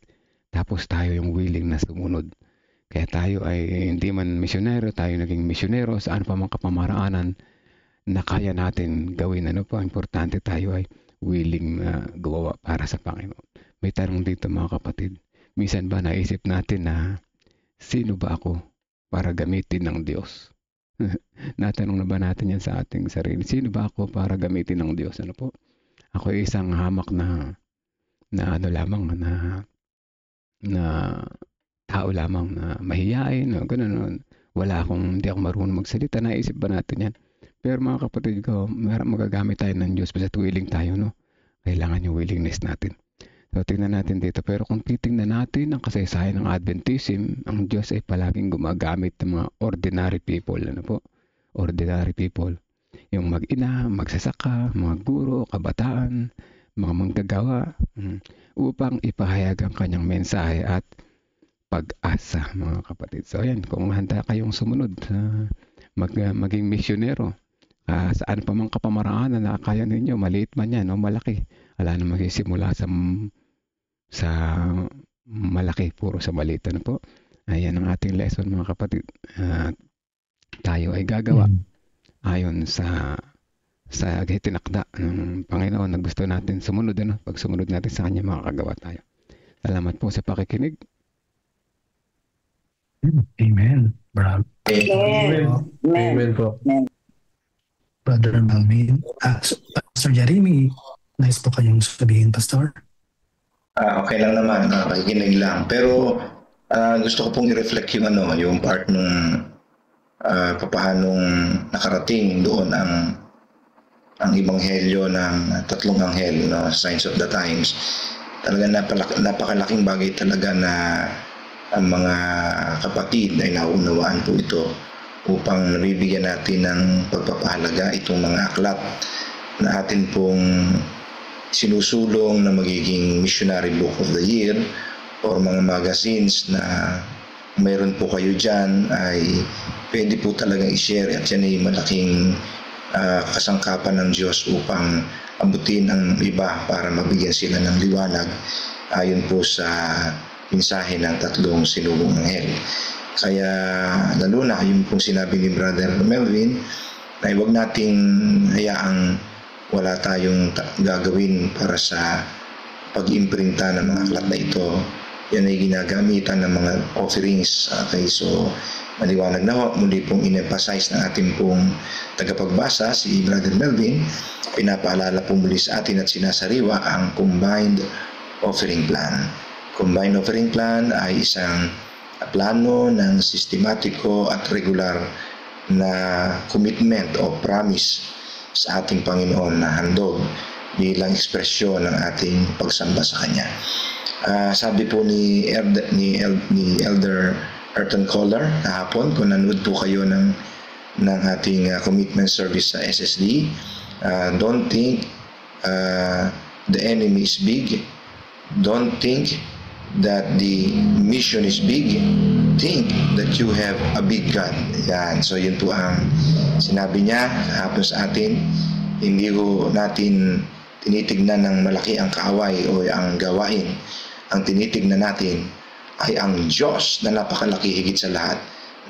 tapos tayo yung willing na sumunod. Kaya tayo ay hindi man misyonero, tayo naging misyonero saan pa mga kapamaraanan na kaya natin gawin. Ano po, importante tayo ay willing na gawa para sa Panginoon. May tanong dito mga kapatid, minsan ba naisip natin na sino ba ako para gamitin ng Diyos? Natanong na ba natin yan sa ating sarili? Sino ba ako para gamitin ng Diyos? Ano po? Ako ay isang hamak na ano lamang na tao lamang na mahiyain, no? Ganun. Hindi ako marunong magsalita. Naisip ba natin yan? Pero mga kapatid ko, magagamit tayo ng Diyos basta willing tayo, no? Kailangan yung willingness natin. So, tingnan natin dito. Pero kung titingnan natin ang kasaysayan ng Adventism, ang Diyos ay palaging gumagamit ng mga ordinary people. Ano po? Ordinary people. Yung mag-ina, magsasaka, mga guro, kabataan, mga manggagawa, upang ipahayag ang kanyang mensahe at pag-asa, mga kapatid. So, ayan, kung handa kayong sumunod, maging misyonero, saan pa mang kapamaraanan na kaya ninyo, maliit man yan o malaki, wala na magsisimula sa malaki, puro sa maliit. Ano po? Ayan ang ating lesson, mga kapatid. Tayo ay gagawa ayon sa tinakda ng Panginoon na gusto natin sumunod. Ano? Pag sumunod natin sa Kanya, makakagawa tayo. Salamat po sa pakikinig. Amen. Brother. Amen po. Brother Melvin. Pastor Jeremy, nice po kayong sabihin, Pastor. Okay lang naman, nakikinig lang. Pero gusto ko pong i-reflect yung part nung paanong nakarating doon ang ebanghelyo ng tatlong anghel, no? Signs of the Times. Talaga napakalaking bagay talaga na ang mga kapatid ay naunawaan po ito upang nabibigyan natin ng pagpapahalaga itong mga aklat na atin pong sinusulong na magiging Missionary Book of the Year or mga magazines na mayroon po kayo dyan ay pwede po talaga i-share at yan ay malaking kasangkapan ng Diyos upang abutin ang iba para mabigyan sila ng liwanag ayon po sa mensahe ng tatlong sinubong anghel. Kaya lalo na yung pong sinabi ni Brother Melvin na huwag nating hayaang wala tayong gagawin para sa pag-imprinta ng mga aklat na ito. Yan ay ginagamitan ng mga offerings. Okay, so maliwanag na muli pong in-emphasize ng ating pong tagapagbasa si Brother Melvin. Pinapaalala po muli sa atin at sinasariwa ang Combined Offering Plan. Combined Offering Plan ay isang plano, ng sistematiko at regular na commitment o promise sa ating Panginoon na handog bilang ekspresyon ng ating pagsamba sa Kanya. Sabi po ni Elder Ayrton Collar kahapon, kung nanood po kayo ng ating commitment service sa SSD, don't think the enemy is big. Don't think that the mission is big. Think that you have a big God. Yan. So yun po ang sinabi niya hapon sa atin. Hindi ko natin tinitignan ng malaki ang kaaway o ang gawain. Ang tinitignan natin ay ang Diyos na napakalaki higit sa lahat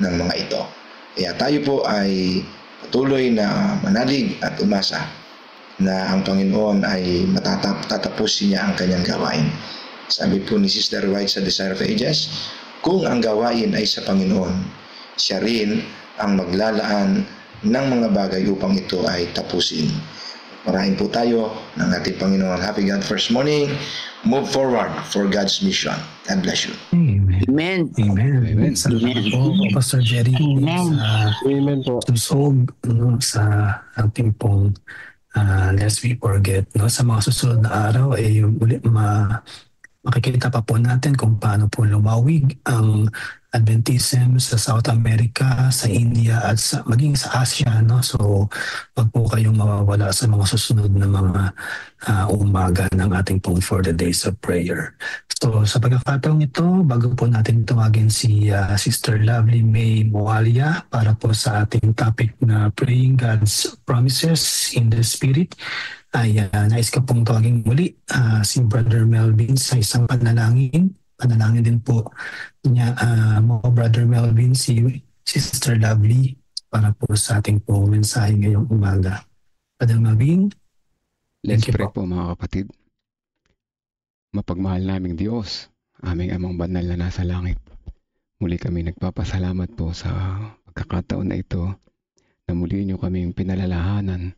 ng mga ito. Kaya tayo po ay patuloy na manalig at umasa na ang Panginoon ay tatapusin niya ang kanyang gawain. Sabi po ni Sister White sa Desire of Ages, kung ang gawain ay sa Panginoon, siya rin ang maglalaan ng mga bagay upang ito ay tapusin. Marahin po tayo ng ating Panginoon. Happy God First Morning. Move forward for God's mission. God bless you. Amen. Amen. Amen. Salamat po, Pastor Jerry. Amen. Amen po. Susog sa ating pong lest we forget, sa mga susunod na araw ay ulit makikita pa po natin kung paano po lumawig ang Adventism sa South America, sa India at maging sa Asia. So wag po kayong mawawala sa mga susunod na mga umaga ng ating pong for the days of prayer. So sa pagkakataong ito, bago po natin tawagin si Sister Lovely May Moalia para po sa ating topic na Praying God's Promises in the Spirit, ay nais ko pong tawagin muli si Brother Melvin sa isang panalangin. Panalangin din po niya mo, Brother Melvin, si Sister Lovely para po sa ating po mensahe ngayong umaga. Brother Melvin, let's pray po mga kapatid. Mapagmahal naming Diyos, aming amang banal na nasa langit. Muli kami nagpapasalamat po sa pagkakataon na ito na muli niyo kaming pinalalahanan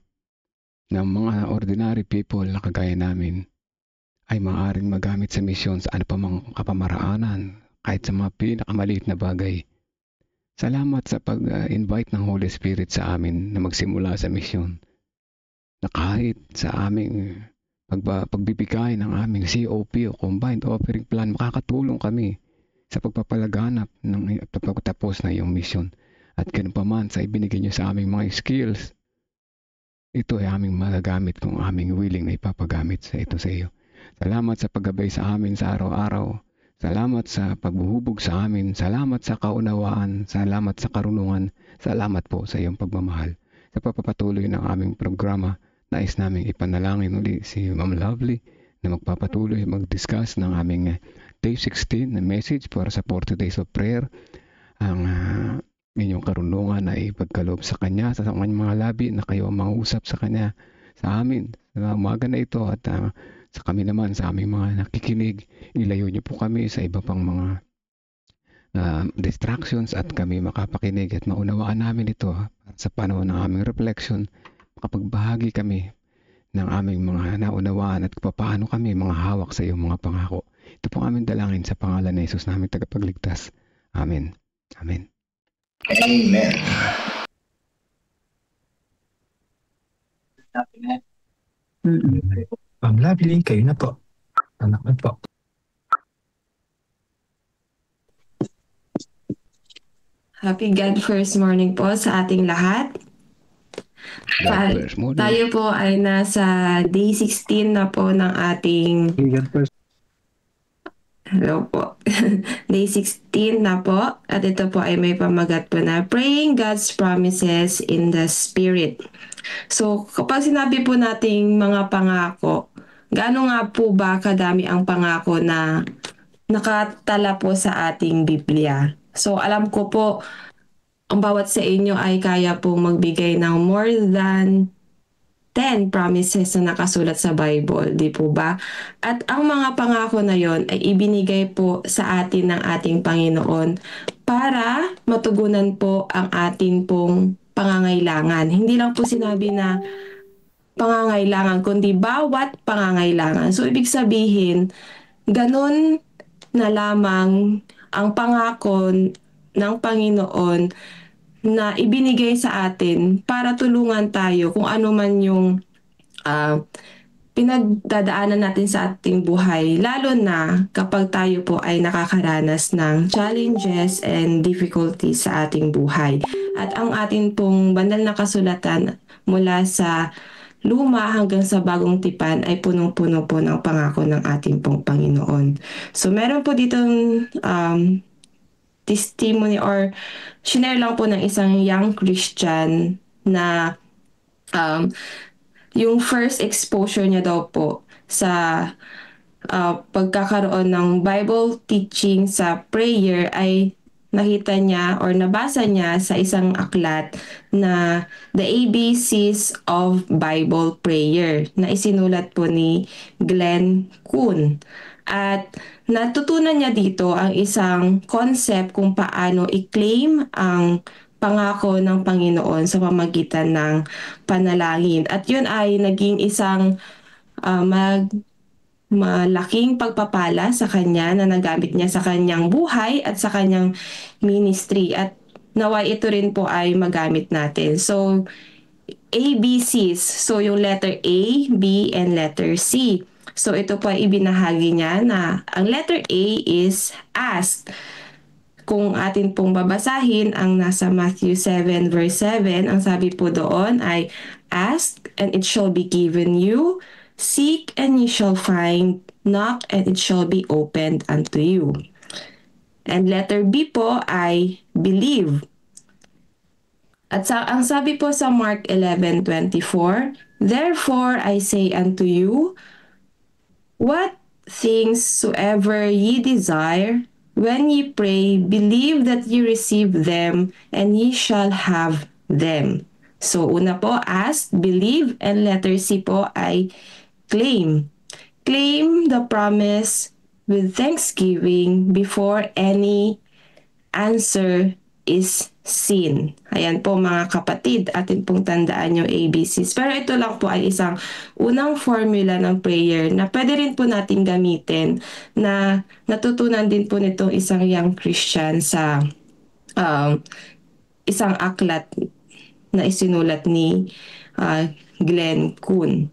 ng mga ordinary people na kagaya namin ay maaaring magamit sa misyon sa ano pa mang kapamaraanan, kahit sa mga pinakamaliit na bagay. Salamat sa pag-invite ng Holy Spirit sa amin na magsimula sa misyon, na kahit sa aming pagbibigay ng aming COP o Combined Offering Plan, makakatulong kami sa pagpapalaganap ng pagtatapos na iyong misyon. At ganun pa man sa ibinigay niyo sa aming mga skills, ito ay aming magagamit kung aming willing na ipapagamit sa ito sa iyo. Salamat sa paggabay sa amin sa araw-araw. Salamat sa pagbuhubog sa amin. Salamat sa kaunawaan. Salamat sa karunungan. Salamat po sa iyong pagmamahal. Sa papapatuloy ng aming programa, nais namin ipanalangin uli si Ma'am Lovely na magpapatuloy mag-discuss ng aming Day 16 na message para sa 40 Days of Prayer. Ang inyong karunungan ay ipagkaloob sa Kanya, sa kanyang mga labi na kayo ang mangusap sa Kanya, sa amin, sa umaga na ito at sa kami naman, sa aming mga nakikinig, ilayo niyo po kami sa iba pang mga distractions at kami makapakinig at maunawaan namin ito sa panahon ng aming reflection, makapagbahagi kami ng aming mga naunawaan at paano kami mga hawak sa iyong mga pangako. Ito po aming dalangin sa pangalan ni Jesus namin tagapagligtas. Amen. Amen. Amen. Ma'am Lovely, kayo na po. Anak na po. Happy God First Morning po sa ating lahat. Tayo po ay nasa day 16 na po ng ating hello po. Day 16 na po at ito po ay may pamagat po na Praying God's Promises in the Spirit. So kapag sinabi po nating mga pangako, gaano nga po ba kadami ang pangako na nakatala po sa ating Biblia? So alam ko po ang bawat sa inyo ay kaya pong magbigay ng more than 10 promises na nakasulat sa Bible, di po ba? At ang mga pangako na yon ay ibinigay po sa atin ng ating Panginoon para matugunan po ang ating pong pangangailangan. Hindi lang po sinabi na pangangailangan, kundi bawat pangangailangan. So ibig sabihin, ganun na lamang ang pangako ng Panginoon na ibinigay sa atin para tulungan tayo kung ano man yung pinagdadaanan natin sa ating buhay, lalo na kapag tayo po ay nakakaranas ng challenges and difficulties sa ating buhay. At ang atin pong banal na kasulatan mula sa luma hanggang sa bagong tipan ay punong-puno po ng pangako ng ating pong Panginoon. So meron po ditong testimony or shinare lang po ng isang young Christian na yung first exposure niya daw po sa pagkakaroon ng Bible teaching sa prayer ay nakita niya or nabasa niya sa isang aklat na The ABCs of Bible Prayer na isinulat po ni Glenn Kuhn. At natutunan niya dito ang isang concept kung paano i-claim ang pangako ng Panginoon sa pamagitan ng panalangin. At yun ay naging isang malaking pagpapala sa kanya na nagamit niya sa kanyang buhay at sa kanyang ministry. At naway ito rin po ay magamit natin. So, ABCs. So, yung letter A, B, and letter C. So, ito po ay ibinahagi niya na ang letter A is ask. Kung atin pong babasahin ang nasa Matthew 7 verse 7, ang sabi po doon ay, ask and it shall be given you, seek and you shall find, knock and it shall be opened unto you. And letter B po ay believe. At ang sabi po sa Mark 11:24, therefore I say unto you, what things soever ye desire, when ye pray, believe that ye receive them, and ye shall have them. So, una po, ask, believe, and letter C po ay claim. Claim the promise with thanksgiving before any answer is seen. Ayan po mga kapatid, atin pong tandaan yung ABCs. Pero ito lang po ay isang unang formula ng prayer na pwede rin po natin gamitin na natutunan din po nitong isang young Christian sa isang aklat na isinulat ni Glenn Kuhn.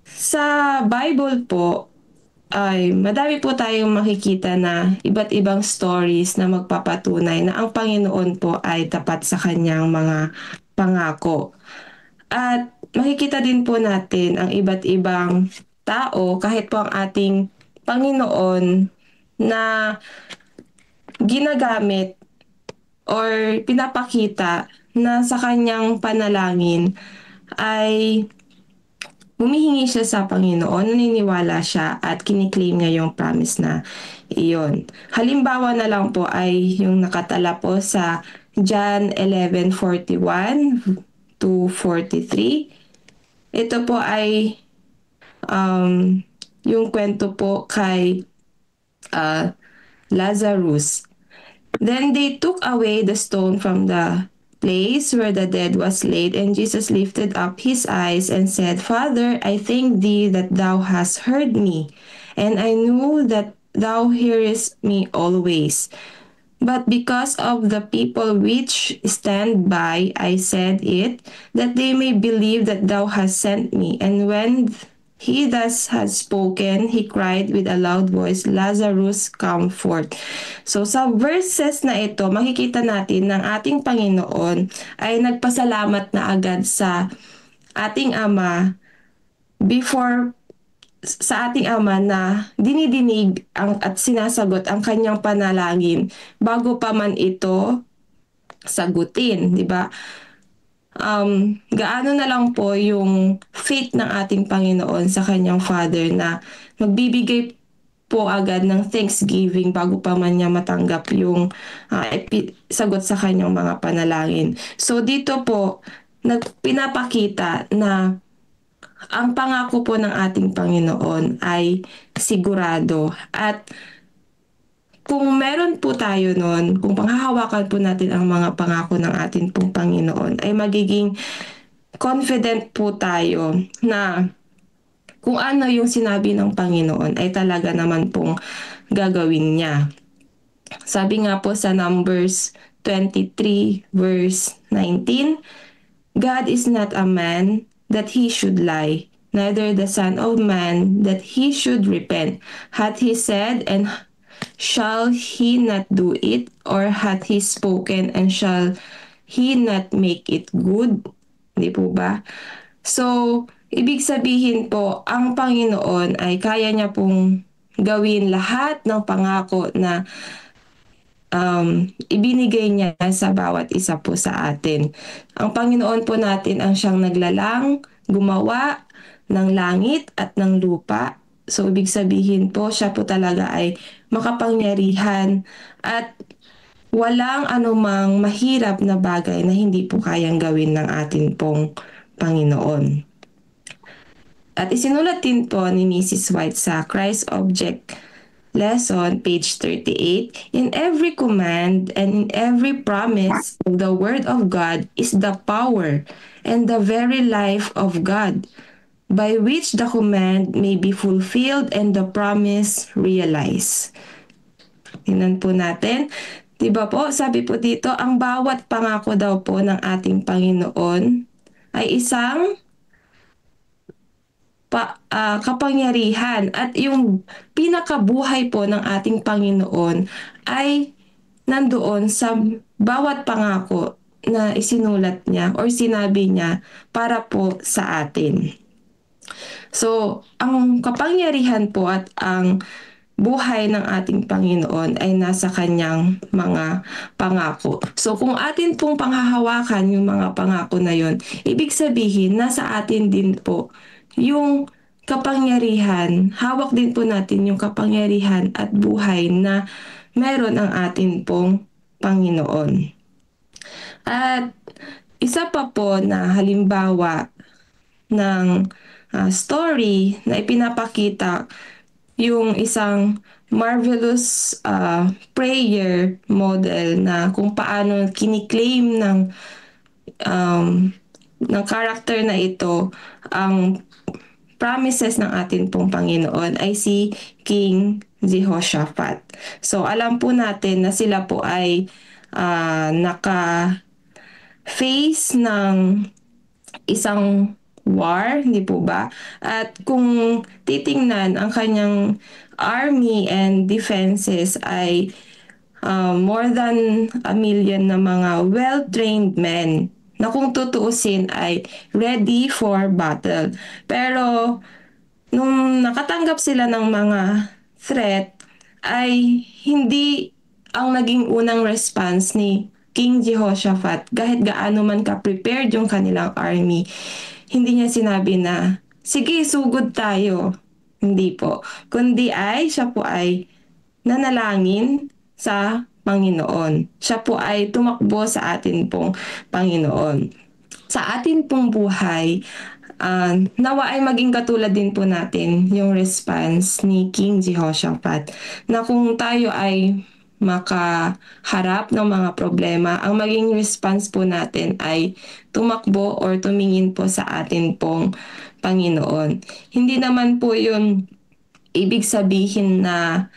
Sa Bible po, ay madami po tayong makikita na iba't ibang stories na magpapatunay na ang Panginoon po ay tapat sa kanyang mga pangako. At makikita din po natin ang iba't ibang tao, kahit po ang ating Panginoon, na ginagamit or pinapakita na sa kanyang panalangin ay humihingi siya sa Panginoon, naniniwala siya at kiniklaim niya yung promise na iyon. Halimbawa na lang po ay yung nakatala po sa John 11:41 to 43. Ito po ay yung kwento po kay Lazarus. Then they took away the stone from the place where the dead was laid, and Jesus lifted up his eyes and said, Father, I thank thee that thou hast heard me, and I knew that thou hearest me always. But because of the people which stand by, I said it, that they may believe that thou hast sent me. And when he thus had spoken, he cried with a loud voice, Lazarus, come forth. So sa verses na ito, makikita natin ng ating Panginoon ay nagpasalamat na agad sa ating Ama sa ating Ama na dinidinig at sinasagot ang kanyang panalangin bago pa man ito sagutin, di ba? Gaano na lang po yung faith ng ating Panginoon sa kanyang Father na magbibigay po agad ng thanksgiving bago pa man niya matanggap yung sagot sa kanyang mga panalangin. So dito po, pinapakita na ang pangako po ng ating Panginoon ay sigurado. At kung meron po tayo nun, kung panghahawakan po natin ang mga pangako ng ating pong Panginoon, ay magiging confident po tayo na kung ano yung sinabi ng Panginoon ay talaga naman pong gagawin niya. Sabi nga po sa Numbers 23 verse 19, God is not a man that he should lie, neither the Son of Man that he should repent. Hath he said, and shall he not do it? Or hath he spoken, and shall he not make it good? Di po ba? So, ibig sabihin po, ang Panginoon ay kaya niya pong gawin lahat ng pangako na ibinigay niya sa bawat isa po sa atin. Ang Panginoon po natin ang siyang naglalang, gumawa ng langit at ng lupa. So, ibig sabihin po, siya po talaga ay makapangyarihan at walang anumang mahirap na bagay na hindi po kayang gawin ng atin pong Panginoon. At isinulat din po ni Mrs. White sa Christ Object Lesson, page 38, in every command and in every promise of the Word of God is the power and the very life of God, by which the command may be fulfilled and the promise realized. Tingnan po natin. Diba po, sabi po dito, ang bawat pangako daw po ng ating Panginoon ay isang kapangyarihan, at yung pinakabuhay po ng ating Panginoon ay nandoon sa bawat pangako na isinulat niya or sinabi niya para po sa atin. So, ang kapangyarihan po at ang buhay ng ating Panginoon ay nasa kanyang mga pangako. So, kung atin pong panghahawakan yung mga pangako na yon, ibig sabihin, nasa atin din po yung kapangyarihan, hawak din po natin yung kapangyarihan at buhay na meron ang atin pong Panginoon. At isa pa po na halimbawa ng story na ipinapakita yung isang marvelous prayer model na kung paano kiniklaim ng character na ito ang promises ng atin pong Panginoon ay si King Jehoshaphat. So alam po natin na sila po ay naka-face ng isang war, hindi po ba? At kung titingnan, ang kanyang army and defenses ay more than 1 million na mga well-trained men na kung tutuusin ay ready for battle. Pero nung nakatanggap sila ng mga threat, ay hindi ang naging unang response ni King Jehoshaphat, kahit gaano man ka-prepared yung kanilang army, hindi niya sinabi na, sige, sugod tayo. Hindi po. Kundi siya po ay nanalangin sa Panginoon. Siya po ay tumakbo sa atin pong Panginoon. Sa atin pong buhay, nawa ay maging katulad din po natin yung response ni King Jehoshaphat, na kung tayo ay makaharap ng mga problema, ang maging response po natin ay tumakbo or tumingin po sa atin pong Panginoon. Hindi naman po yun ibig sabihin na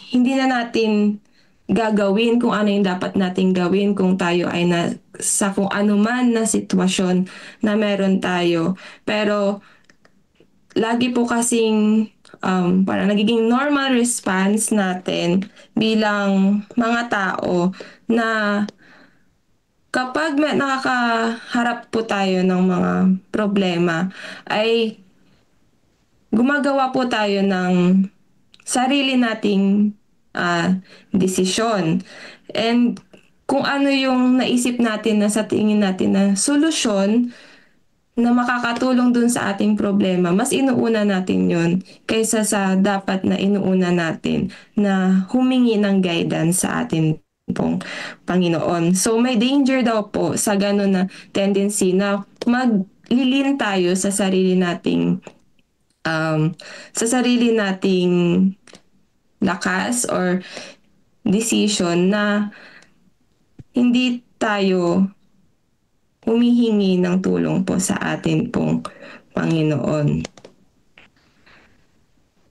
hindi na natin gagawin kung ano yung dapat nating gawin kung tayo ay sa kung ano man na sitwasyon na meron tayo. Pero lagi po kasing parang nagiging normal response natin bilang mga tao na kapag nakakaharap po tayo ng mga problema ay gumagawa po tayo ng sarili nating desisyon. And kung ano yung naisip natin na sa tingin natin na solusyon na makakatulong dun sa ating problema, mas inuuna natin yun kaysa sa dapat na inuuna natin na humingi ng guidance sa atin pong Panginoon. So may danger daw po sa gano'n na tendency na maglilin tayo sa sarili nating lakas or decision na hindi tayo humihingi ng tulong po sa atin pong Panginoon.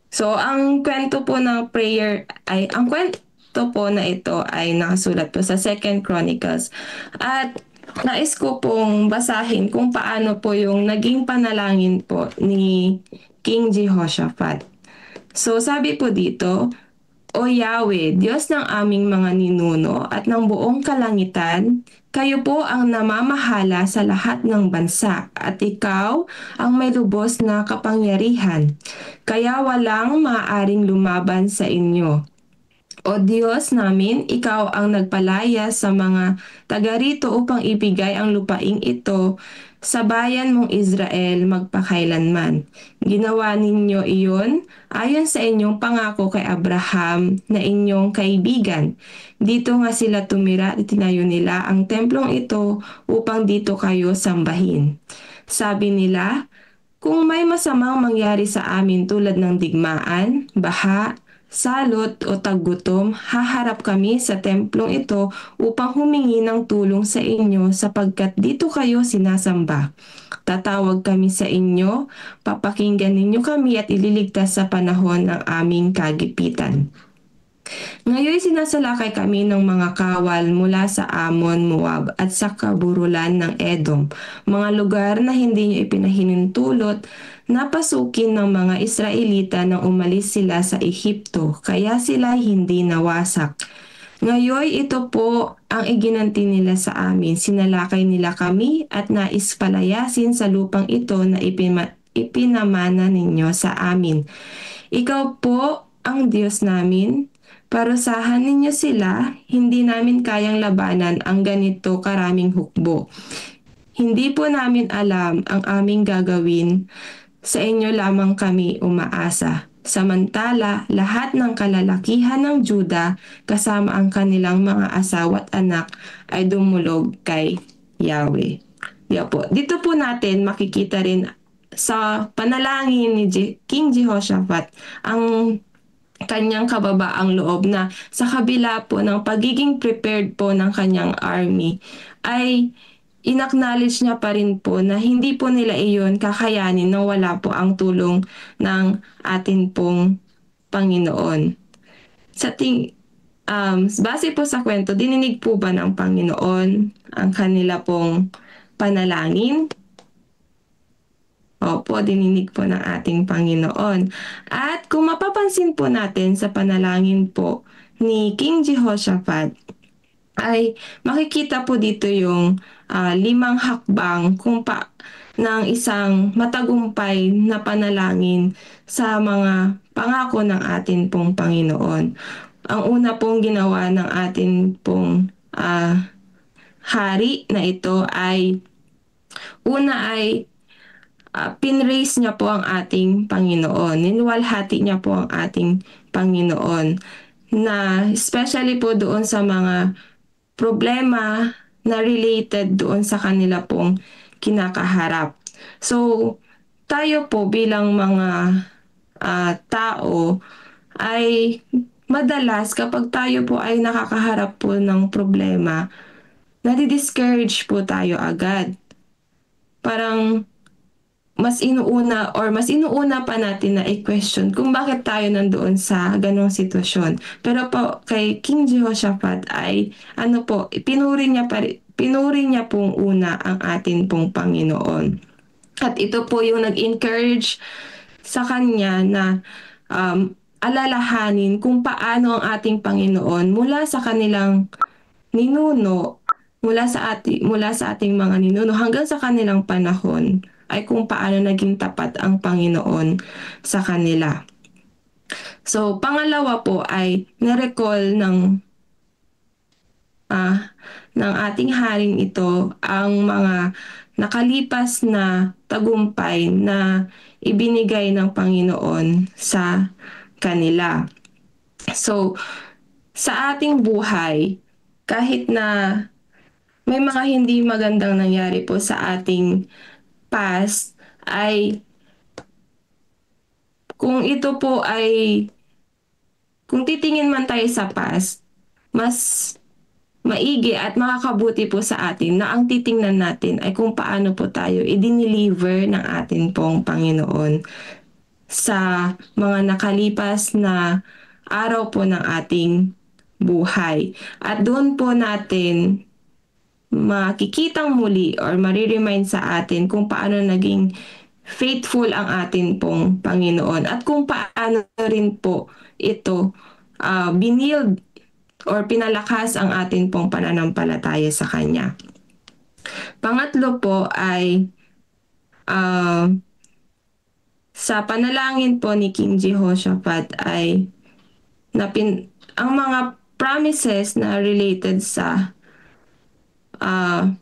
So, ang kwento po ng prayer ay, ang kwento teksto po na ito ay nakasulat po sa 2 Chronicles. At nais ko pong basahin kung paano po yung naging panalangin po ni King Jehoshaphat. So sabi po dito, O Yahweh, Diyos ng aming mga ninuno at ng buong kalangitan, kayo po ang namamahala sa lahat ng bansa at ikaw ang may lubos na kapangyarihan. Kaya walang maaaring lumaban sa inyo. O Diyos namin, ikaw ang nagpalaya sa mga taga rito upang ibigay ang lupaing ito sa bayan mong Israel magpakailanman. Ginawa ninyo iyon ayon sa inyong pangako kay Abraham na inyong kaibigan. Dito nga sila tumira at tinayo nila ang templong ito upang dito kayo sambahin. Sabi nila, kung may masamang mangyari sa amin tulad ng digmaan, baha, salot o taggutom, haharap kami sa templong ito upang humingi ng tulong sa inyo sapagkat dito kayo sinasamba. Tatawag kami sa inyo, papakinggan ninyo kami at ililigtas sa panahon ng aming kagipitan. Ngayon sinasalakay kami ng mga kawal mula sa Amon, Moab at sa kaburulan ng Edom, mga lugar na hindi nyo ipinahinintulot na pasukin ng mga Israelita nang umalis sila sa Ehipto, kaya sila hindi nawasak. Ngayon ito po ang iginanti nila sa amin, sinalakay nila kami at naispalayasin sa lupang ito na ipinamana ninyo sa amin. Ikaw po ang Diyos namin, parusahan ninyo sila, hindi namin kayang labanan ang ganito karaming hukbo. Hindi po namin alam ang aming gagawin, sa inyo lamang kami umaasa. Samantala, lahat ng kalalakihan ng Juda kasama ang kanilang mga asawa at anak ay dumulog kay Yahweh. Dito po natin makikita rin sa panalangin ni King Jehoshaphat ang kanyang kababaang loob na sa kabila po ng pagiging prepared po ng kanyang army ay inacknowledge niya pa rin po na hindi po nila iyon kakayanin nang wala po ang tulong ng atin pong Panginoon. Base po sa kwento, dininig po ba ng Panginoon ang kanila pong panalangin? Opo, dininig po ng ating Panginoon. At kung mapapansin po natin sa panalangin po ni King Jehoshaphat, ay makikita po dito yung 5 hakbang ng isang matagumpay na panalangin sa mga pangako ng atin pong Panginoon. Ang una pong ginawa ng atin pong hari na ito ay pinraise niya po ang ating Panginoon. Niluwalhati niya po ang ating Panginoon na especially po doon sa mga problema na related doon sa kanila pong kinakaharap. So, tayo po bilang mga tao ay madalas kapag tayo po ay nakakaharap po ng problema, nadi-discourage po tayo agad. Parang mas inuuna pa natin na i-question kung bakit tayo nandoon sa ganong sitwasyon. Pero po kay King Jehoshaphat ay pinuri niya pong una ang atin pong Panginoon. At ito po yung nag-encourage sa kanya na alalahanin kung paano ang ating Panginoon mula sa kanilang ninuno, mula sa ating mga ninuno hanggang sa kanilang panahon ay kung paano naging tapat ang Panginoon sa kanila. So, pangalawa po ay na-recall ng ating haring ito ang mga nakalipas na tagumpay na ibinigay ng Panginoon sa kanila. So, sa ating buhay, kahit na may mga hindi magandang nangyari po sa ating past, ay kung titingin man tayo sa past, mas maigi at makakabuti po sa atin na ang titingnan natin ay kung paano po tayo i-deliver ng atin pong Panginoon sa mga nakalipas na araw po ng ating buhay. At doon po natin makikitang muli or mariremind sa atin kung paano naging faithful ang atin pong Panginoon at kung paano rin po ito binild or pinalakas ang atin pong pananampalataya sa Kanya. Pangatlo po ay sa panalangin po ni King Jehoshaphat ay ang mga promises na related sa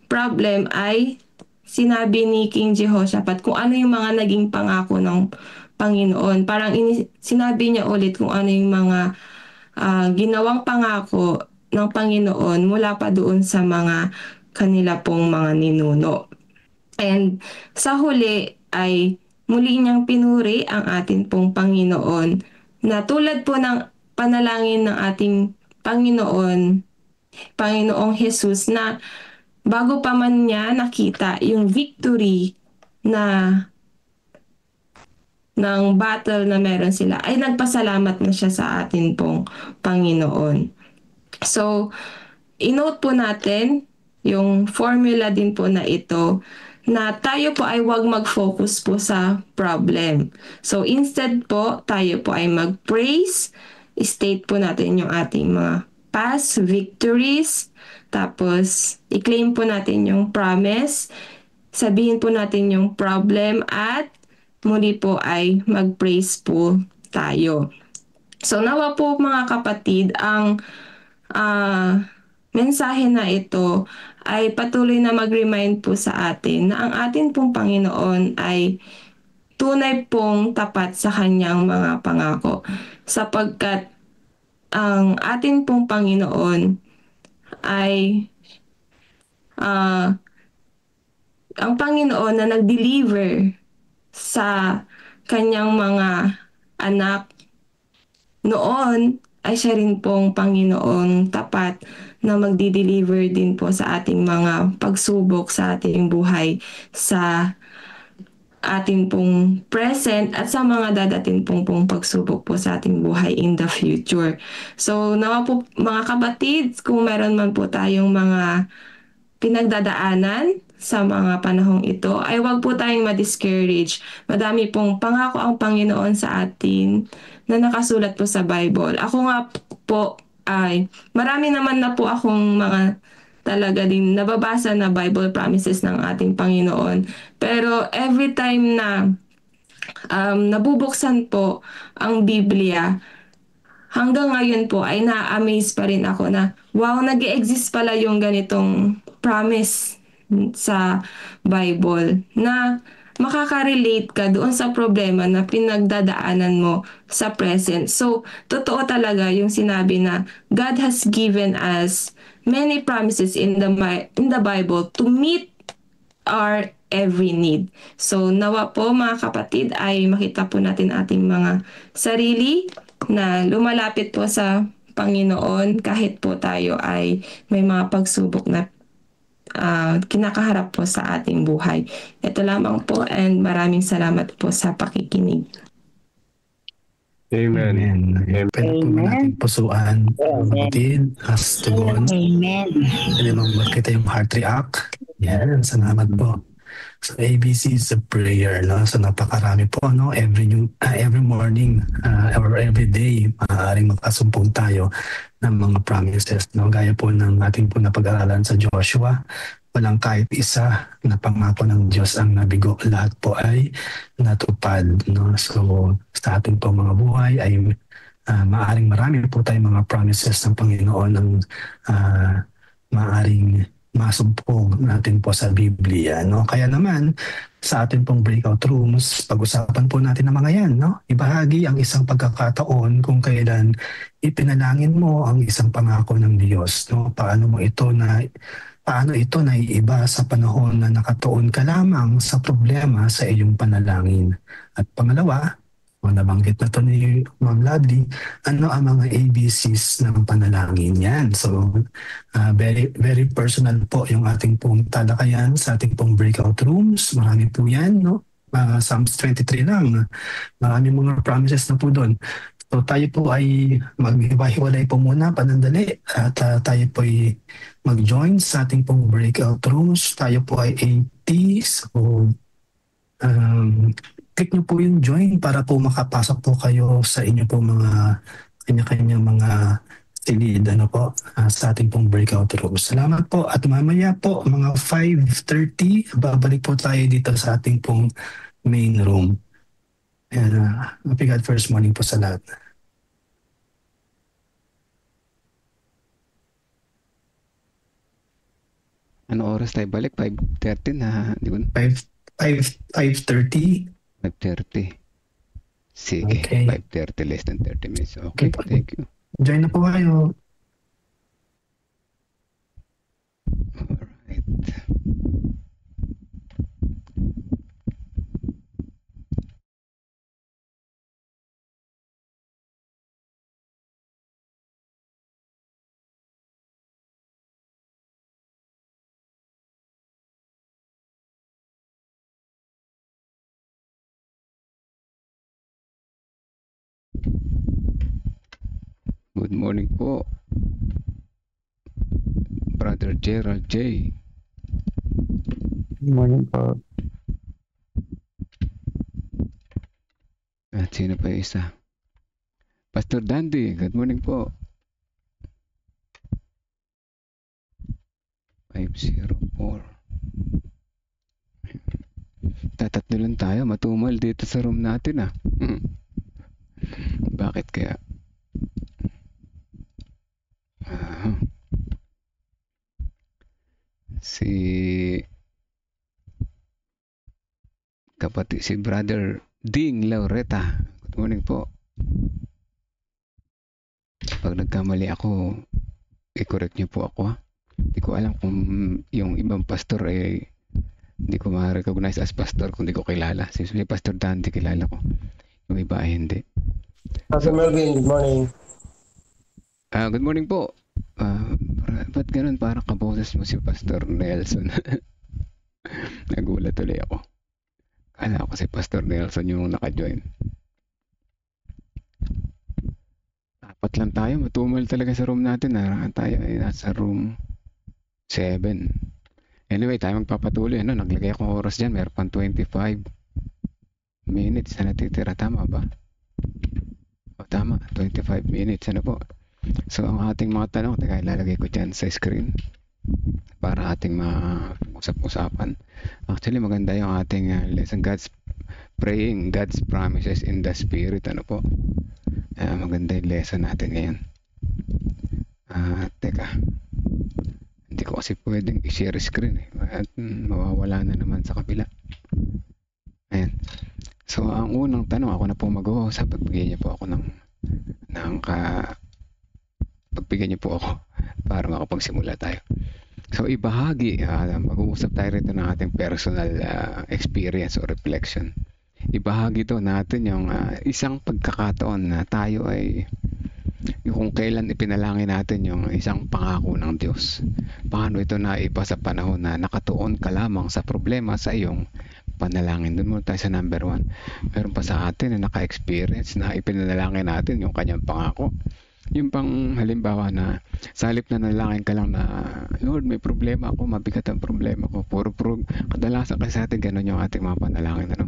problem ay sinabi ni King Jehoshaphat kung ano yung mga naging pangako ng Panginoon. Parang sinabi niya ulit kung ano yung mga ginawang pangako ng Panginoon mula pa doon sa mga kanila pong mga ninuno. And sa huli ay muli niyang pinuri ang atin pong Panginoon na tulad po ng panalangin ng ating Panginoong Jesus na bago pa man niya nakita yung victory ng battle na meron sila, ay nagpasalamat na siya sa atin pong Panginoon. So, inote po natin yung formula din po na ito na tayo po ay huwag mag-focus po sa problem. So, instead po, tayo po ay mag-praise, state po natin yung ating mga past victories, tapos i-claim po natin yung promise, sabihin po natin yung problem, at muli po ay mag-praise po tayo. So nawa po mga kapatid, ang mensahe na ito ay patuloy na mag-remind po sa atin na ang atin pong Panginoon ay tunay pong tapat sa kanyang mga pangako, sapagkat ang atin pong Panginoon ay ang Panginoon na nag-deliver sa kanyang mga anak noon ay siya rin pong Panginoong tapat na magdi-deliver din po sa ating mga pagsubok sa ating buhay, sa ating pong present at sa mga dadating pong pagsubok po sa ating buhay in the future. So nawa po mga kapatid, kung meron man po tayong mga pinagdadaanan sa mga panahong ito, ay huwag po tayong ma-discourage. Madami pong pangako ang Panginoon sa atin na nakasulat po sa Bible. Ako nga po ay marami naman na po akong mga talaga din nababasa na Bible promises ng ating Panginoon. Pero every time na nabubuksan po ang Biblia, hanggang ngayon po ay na-amaze pa rin ako na wow, nag-exist pala yung ganitong promise sa Bible na makaka-relate ka doon sa problema na pinagdadaanan mo sa present. So, totoo talaga yung sinabi na God has given us many promises in the Bible to meet our every need. So, nawa po mga kapatid ay makita po natin ating mga sarili na lumalapit po sa Panginoon kahit po tayo ay may mga pagsubok na kinakaharap po sa ating buhay. Ito lamang po, and maraming salamat po sa pakikinig. Amen. Pwede po natin pusuan, kapatid, as to go on. Amen. Pwede mong makita yung heart react. Yan, salamat po. So ABC is a prayer, no? So napakarami po, no? Every morning or every day, maaaring makasumpong tayo ng mga promises, no? Gaya po ng ating po napag-aralan sa Joshua, walang kahit isa na pangako ng Diyos ang nabigo. Lahat po ay natupad, no? So sa ating po mga buhay ay maaaring marami po tayong mga promises ng Panginoon ang maaaring masumpong natin po sa Biblia, no? Kaya naman sa ating pong breakout rooms, pag-usapan po natin ang mga yan, no? Ibahagi ang isang pagkakataon kung kailan ipinalangin mo ang isang pangako ng Diyos, no? Paano ito na iiba sa panahon na nakatuon ka lamang sa problema sa iyong panalangin. At pangalawa, nabanggit na ito ni Ma'am Lovely, ano ang mga ABCs ng panalangin yan. So, very, very personal po yung ating pong talakayan sa ating pong breakout rooms. Marami po yan, no? Psalms 23 lang. Marami mga promises na po doon. So tayo po ay maghiwa-hiwalay po muna panandali at tayo po ay mag-join sa ating pong breakout rooms. Tayo po ay 80. So click nyo po yung join para po makapasok po kayo sa inyo po mga kanya-kanya mga silid sa ating pong breakout rooms. Salamat po at mamaya po mga 5:30 babalik po tayo dito sa ating pong main room. And happy God first morning po sa lahat. Ano oras tayo balik? 5:30 na, di ba? 5:30. 5:30. Sige, Okay. 5:30, less than 30 minutes. Okay, thank you. Join na po kayo. Alright. Good morning po, Brother Gerald J. Good morning po. At sino pa yung isa? Pastor Dandy, good morning po. 504. Tatatlo lang tayo, matumal dito sa room natin Bakit kaya? Si Brother Ding Laureta. Good morning po. Pag nagkamali ako, i-correct niyo po ako Hindi ko alam kung yung ibang pastor hindi ko ma-recognize as pastor kung hindi ko kilala. Si Pastor Dante kilala ko. Yung iba ay hindi. Pastor Melvin, good morning. Good morning po. Ba't ganun parang kaboses mo si Pastor Nelson? Nagulat ulit ako. Kala ko si Pastor Nelson yung naka-join. Apat lang tayo. Matumal talaga sa room natin. Tayo ay nasa room 7. Anyway, tayo magpapatuloy. Naglagay akong oras dyan. Meron pang 25 minutes na natitira. Tama ba? Tama. 25 minutes. Ano po? So, ang ating mga tanong, ilalagay ko dyan sa screen para ating mausap-usapan. Actually, maganda yung ating lesson. Praying God's promises in the Spirit. Ano po? Maganda yung lesson natin ngayon. Teka. Hindi ko kasi pwedeng i-share screen at mawawala na naman sa kabila. Ayan. So, ang unang tanong, ako na po mag-uusap. Pagbigyan niyo po ako pagbigyan niyo po ako para makapagsimula tayo. So, ibahagi, mag-uusap tayo rito ng ating personal experience o reflection. Ibahagi to natin yung isang pagkakataon na tayo ay kung kailan ipinalangin natin yung isang pangako ng Diyos. Paano ito naiba sa panahon na nakatuon ka lamang sa problema sa iyong panalangin. Doon muna tayo sa number 1. Meron pa sa atin na naka-experience na ipinalangin natin yung kanyang pangako. Yung pang halimbawa na sa halip na nalangin ka lang na Lord, may problema ako, mabigat ang problema ko. Kadalasan kasi sa atin ganun yung ating mga panalangin.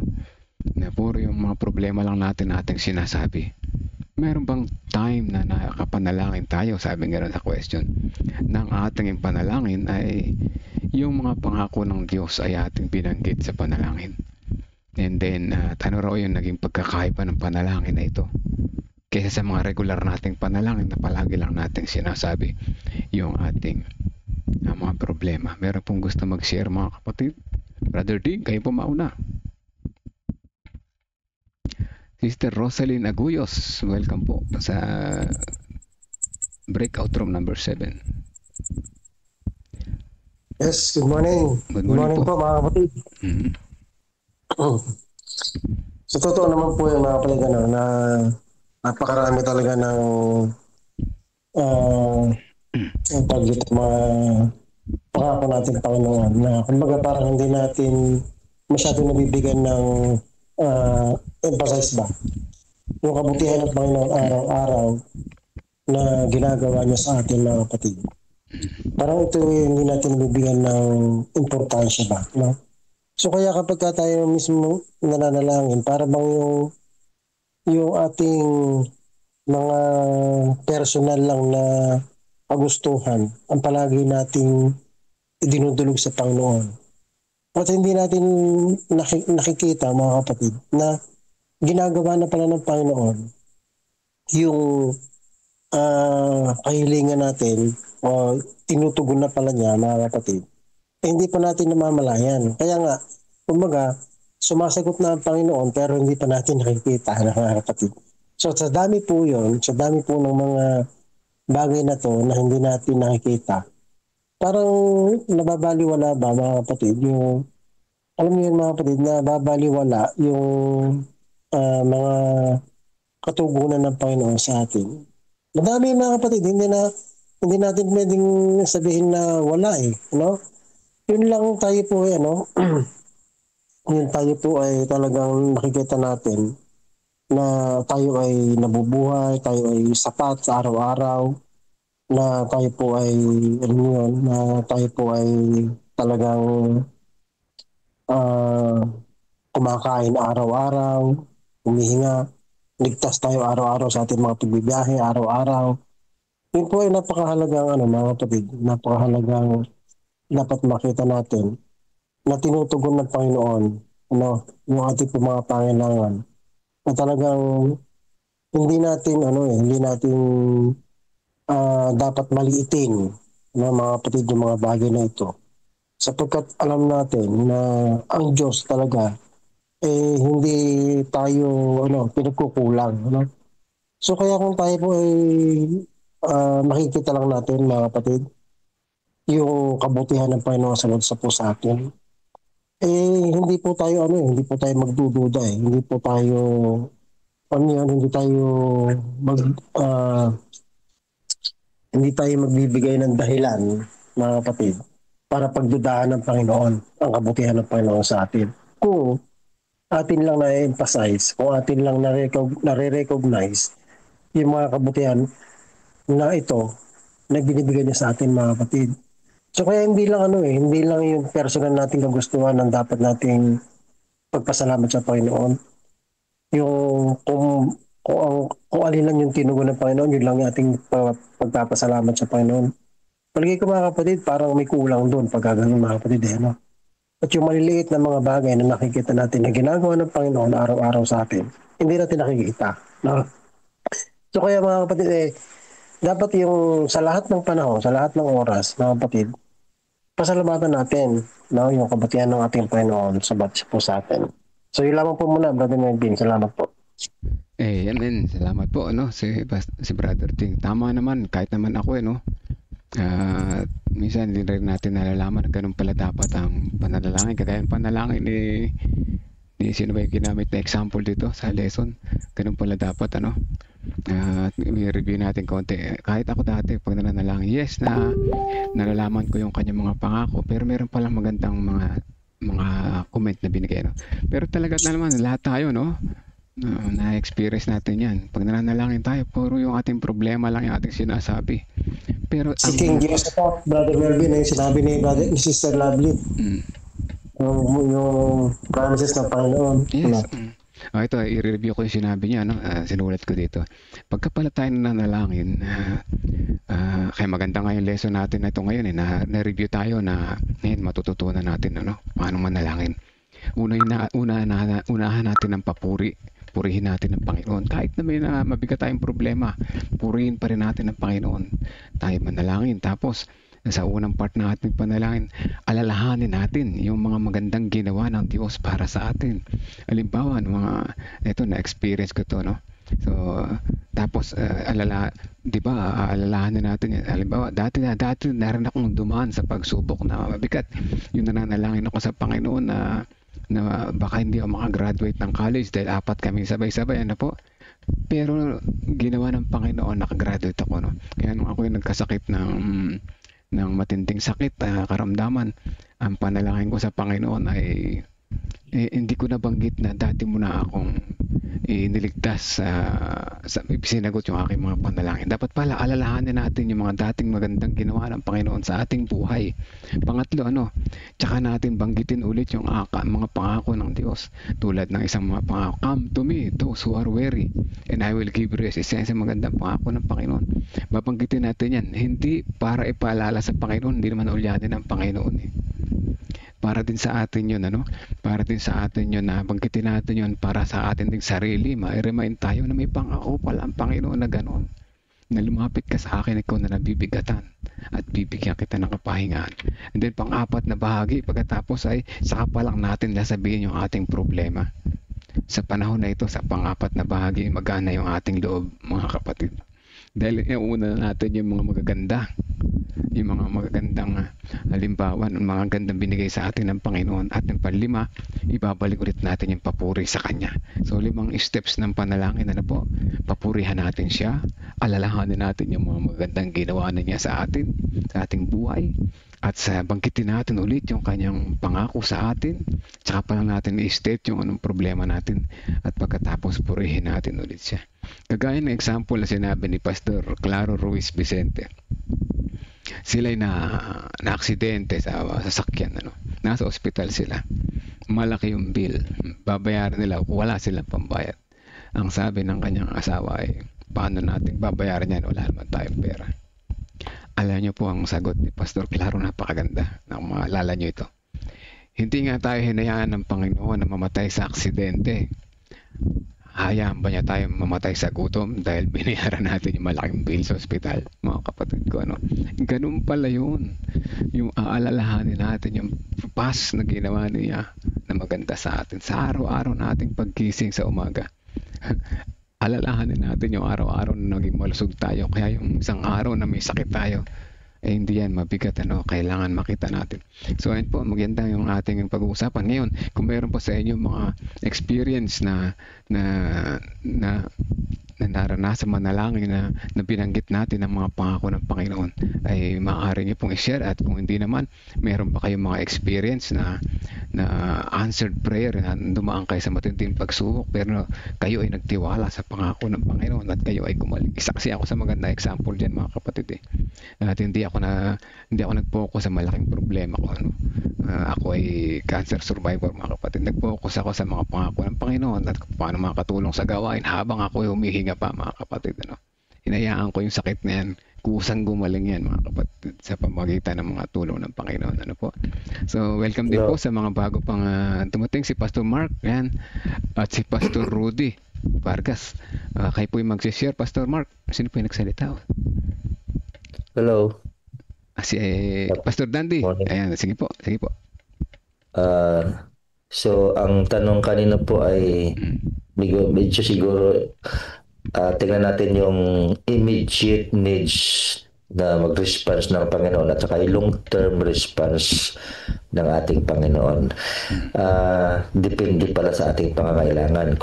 Na puro yung mga problema lang natin na ating sinasabi. Meron bang time na nakapanalangin tayo, sabi nga sa question, ng ating panalangin ay yung mga pangako ng Diyos ay ating binanggit sa panalangin. And then, ano raw yung naging pagkakaiba ng panalangin na ito? Kaysa sa mga regular nating panalangin na palagi lang nating sinasabi yung ating mga problema. Meron pong gusto mag-share mga kapatid? Brother D, kayo po mauna. Sister Rosaline Aguyos, welcome po sa breakout room number 7. Yes, good morning. Good morning po mga kapatid. Mm-hmm. So, totoo naman po yung mga kapatid na napakarami talaga ng mga pangako natin Panginoon na kumbaga parang hindi natin masyado nabibigyan ng emphasize ba yung kabutihan ng Panginoon araw-araw na ginagawa niya sa atin mga kapatid. Parang ito hindi natin bibigyan ng importansya ba, no? So kaya kapag tayo mismo nananalangin, para bang yung ating mga personal lang na kagustuhan ang palagi nating idinudulog sa Panginoon. At hindi natin nakikita mga kapatid na ginagawa na pala ng Panginoon yung kahilingan natin o tinutugon na pala niya mga kapatid. Hindi pa natin namamalayan. Kaya nga, kumbaga, sumasagot na ang Panginoon pero hindi pa natin nakikita mga kapatid. So sa dami po yun, sa dami po ng mga bagay na to na hindi natin nakikita, parang nababaliwala ba mga kapatid yung, alam mo yun mga kapatid, nababaliwala yung mga katugunan ng Panginoon sa atin. Madami mga kapatid, hindi natin pwedeng sabihin na wala no? Yun lang tayo po yun tayo po ay talagang nakikita natin na tayo ay nabubuhay, tayo ay sapat sa araw-araw, na tayo po ay na tayo po ay talagang kumakain araw-araw, humihinga, ligtas tayo araw-araw sa ating mga pagbibiyahe araw-araw. Yun po ay napakahalagang mga kapatid, napakahalagang dapat makita natin na tinutugon ng Panginoon yung ating mga pangailangan, na talagang hindi natin dapat maliitin mga kapatid yung mga bagay na ito, sapagkat alam natin na ang Diyos talaga hindi tayo pinagkukulang, So kaya kung tayo po ay makikita lang natin mga kapatid yung kabutihan ng Panginoon sa po sa atin, hindi po tayo magdududa hindi po tayo hindi tayo magbibigay ng dahilan mga kapatid para pagdudahan ng Panginoon ang kabutihan ng Panginoon sa atin. Kung atin lang na-emphasize, kung atin lang nare-recognize yung mga kabutihan na ito na binibigay niya sa atin mga kapatid. So kaya hindi lang yung personal nating kagustuhan ang dapat nating pagpasalamat sa Panginoon. Yung kung alin lang yung tinugon ng Panginoon, yun lang yung ating pagpapasalamat sa Panginoon. Palagay ko mga kapatid, parang may kulang doon pag gagawin mga kapatid. At yung maliliit na mga bagay na nakikita natin na ginagawa ng Panginoon araw-araw sa atin, hindi natin nakikita. So kaya mga kapatid, dapat yung sa lahat ng panahon, sa lahat ng oras, mga kapatid, pasalamatan natin yung kabutihan ng ating Panginoon sa po sa atin. So yun lamang po muna, Brother Melvin. Salamat po. Amen. Salamat po, si Brother Ting. Tama naman, kahit naman ako, minsan hindi rin natin nalalaman na ganun pala dapat ang pananalangin. Kagaya ng panalangin ni sino ba yung ginamit na example dito sa lesson? Ganun pala dapat, i-review natin konti. Kahit ako dati, pag nananalangin, yes, nalalaman ko yung kanyang mga pangako, pero meron palang magandang mga comment na binigay, Pero talaga naman, lahat tayo, na-experience natin yan. Pag nananalangin tayo, puro yung ating problema lang yung ating sinasabi. Pero si King James po, Brother Melvin, sinabi ni Sister Lovely, yung promises ng Panginoon. Yes. Ito, i-review ko yung sinabi niya, sinulat ko dito. Pagka pala tayo nananalangin, kaya maganda nga yung lesson natin na ito ngayon, na-review tayo na ngayon matututunan natin, paano manalangin. Unahan natin ng papuri. Purihin natin ang Panginoon. Kahit na may mabigat tayong problema, purihin pa rin natin ang Panginoon. Tayo manalangin. Tapos, sa unang part ng ating panalangin, alalahanin natin yung mga magandang ginawa ng Diyos para sa atin. Halimbawa, na-experience ko to, So, tapos, alalahanin natin yan. Halimbawa, dati narin akong dumaan sa pagsubok na mabigat. Yung nananalangin ako sa Panginoon na baka hindi ako makagraduate ng college dahil 4 kami sabay-sabay, Pero ginawa ng Panginoon, nakagraduate ako, Kaya nung ako yung nagkasakit ng matinding sakit, karamdaman, ang panalangin ko sa Panginoon ay hindi ko nabanggit na dati mo na akong niligtas sinagot yung aking mga panalangin. Dapat pala alalahanin natin yung mga dating magandang ginawa ng Panginoon sa ating buhay. Pangatlo, tsaka natin banggitin ulit yung mga pangako ng Diyos. Tulad ng isang mga pangako, come to me, those who are weary, and I will give rest. Isa yung magandang pangako ng Panginoon. Babanggitin natin yan. Hindi para ipaalala sa Panginoon, hindi naman ulyanin ng Panginoon para din sa atin yun, para din sa atin yun na banggitin natin yun para sa atin ding sarili, ma-remind tayo na may pangako pala ang Panginoon na gano'n, na lumapit ka sa akin, ikaw na nabibigatan at bibigyan kita ng kapahingaan. And then pang-apat na bahagi pagkatapos ay saka pa lang natin nasabihin yung ating problema. Sa panahon na ito, sa pang-apat na bahagi, magana yung ating loob, mga kapatid, dahil una natin yung mga magaganda, yung mga magagandang halimbawa, yung mga gandang binigay sa atin ng Panginoon. At yung panlima, ibabalik ulit natin yung papuri sa Kanya. So 5 steps ng panalangin, papurihan natin siya, alalahanin natin yung mga magandang ginawa na niya sa atin, sa ating buhay, at banggitin natin ulit yung Kanyang pangako sa atin, tsaka pa lang natin i-state yung anong problema natin, at pagkatapos purihin natin ulit siya. Kagaya ng example na sinabi ni Pastor Claro Ruiz Vicente, sila'y na aksidente sa sasakyan, nasa ospital sila, malaki yung bill, babayaran nila, wala silang pambayad. Ang sabi ng kanyang asawa ay, paano natin babayaran yan, wala naman tayong pera. Alam niyo po ang sagot ni Pastor Claro, napakaganda, na maalala niyo ito. Hindi nga tayo hinayaan ng Panginoon na mamatay sa aksidente. Hayaan ba niya tayo mamatay sa gutom dahil binayaran natin yung malaking bill sa ospital? Mga kapatid ko, ganun pala yun. Yung aalalahanin natin yung past na ginawa niya na maganda sa atin. Sa araw-araw nating paggising sa umaga. Alalahanin natin yung araw-araw na naging malusog tayo. Kaya yung isang araw na may sakit tayo, hindi yan mabigat, kailangan makita natin. So ayun po, maganda yung ating pag-uusapan ngayon. Kung mayroon pa sa inyo mga experience na naranasan manalangin na binanggit natin ang mga pangako ng Panginoon, ay maaari niyo pong i-share. At kung hindi naman, mayroon pa kayong mga experience na answered prayer, na dumaan kayo sa matinding pagsubok pero kayo ay nagtiwala sa pangako ng Panginoon at kayo ay gumaling. Isaksi ako sa maganda example dyan, mga kapatid. At hindi ako nag-focus sa malaking problema ko. Ako ay cancer survivor, mga kapatid. Nag-focus ako sa mga pangako ng Panginoon at paano makatulong sa gawain habang ako ay humihinga pa, mga kapatid. Hinayaan ko yung sakit na yan, kusang gumaling yan, mga kapatid, sa pamagitan ng mga tulong ng Panginoon. So welcome din po sa mga bago pang dumating, si Pastor Mark yan, at si Pastor Rudy Vargas. Kayo po yung mag-share, Pastor Mark. Sino po yung nagsalita? Hello. Si Pastor Dandy. Ayan, sige po. So ang tanong kanina po ay medyo siguro tingnan natin yung immediate needs na mag-response ng Panginoon at saka yung long-term response ng ating Panginoon. Depende pala sa ating pangangailangan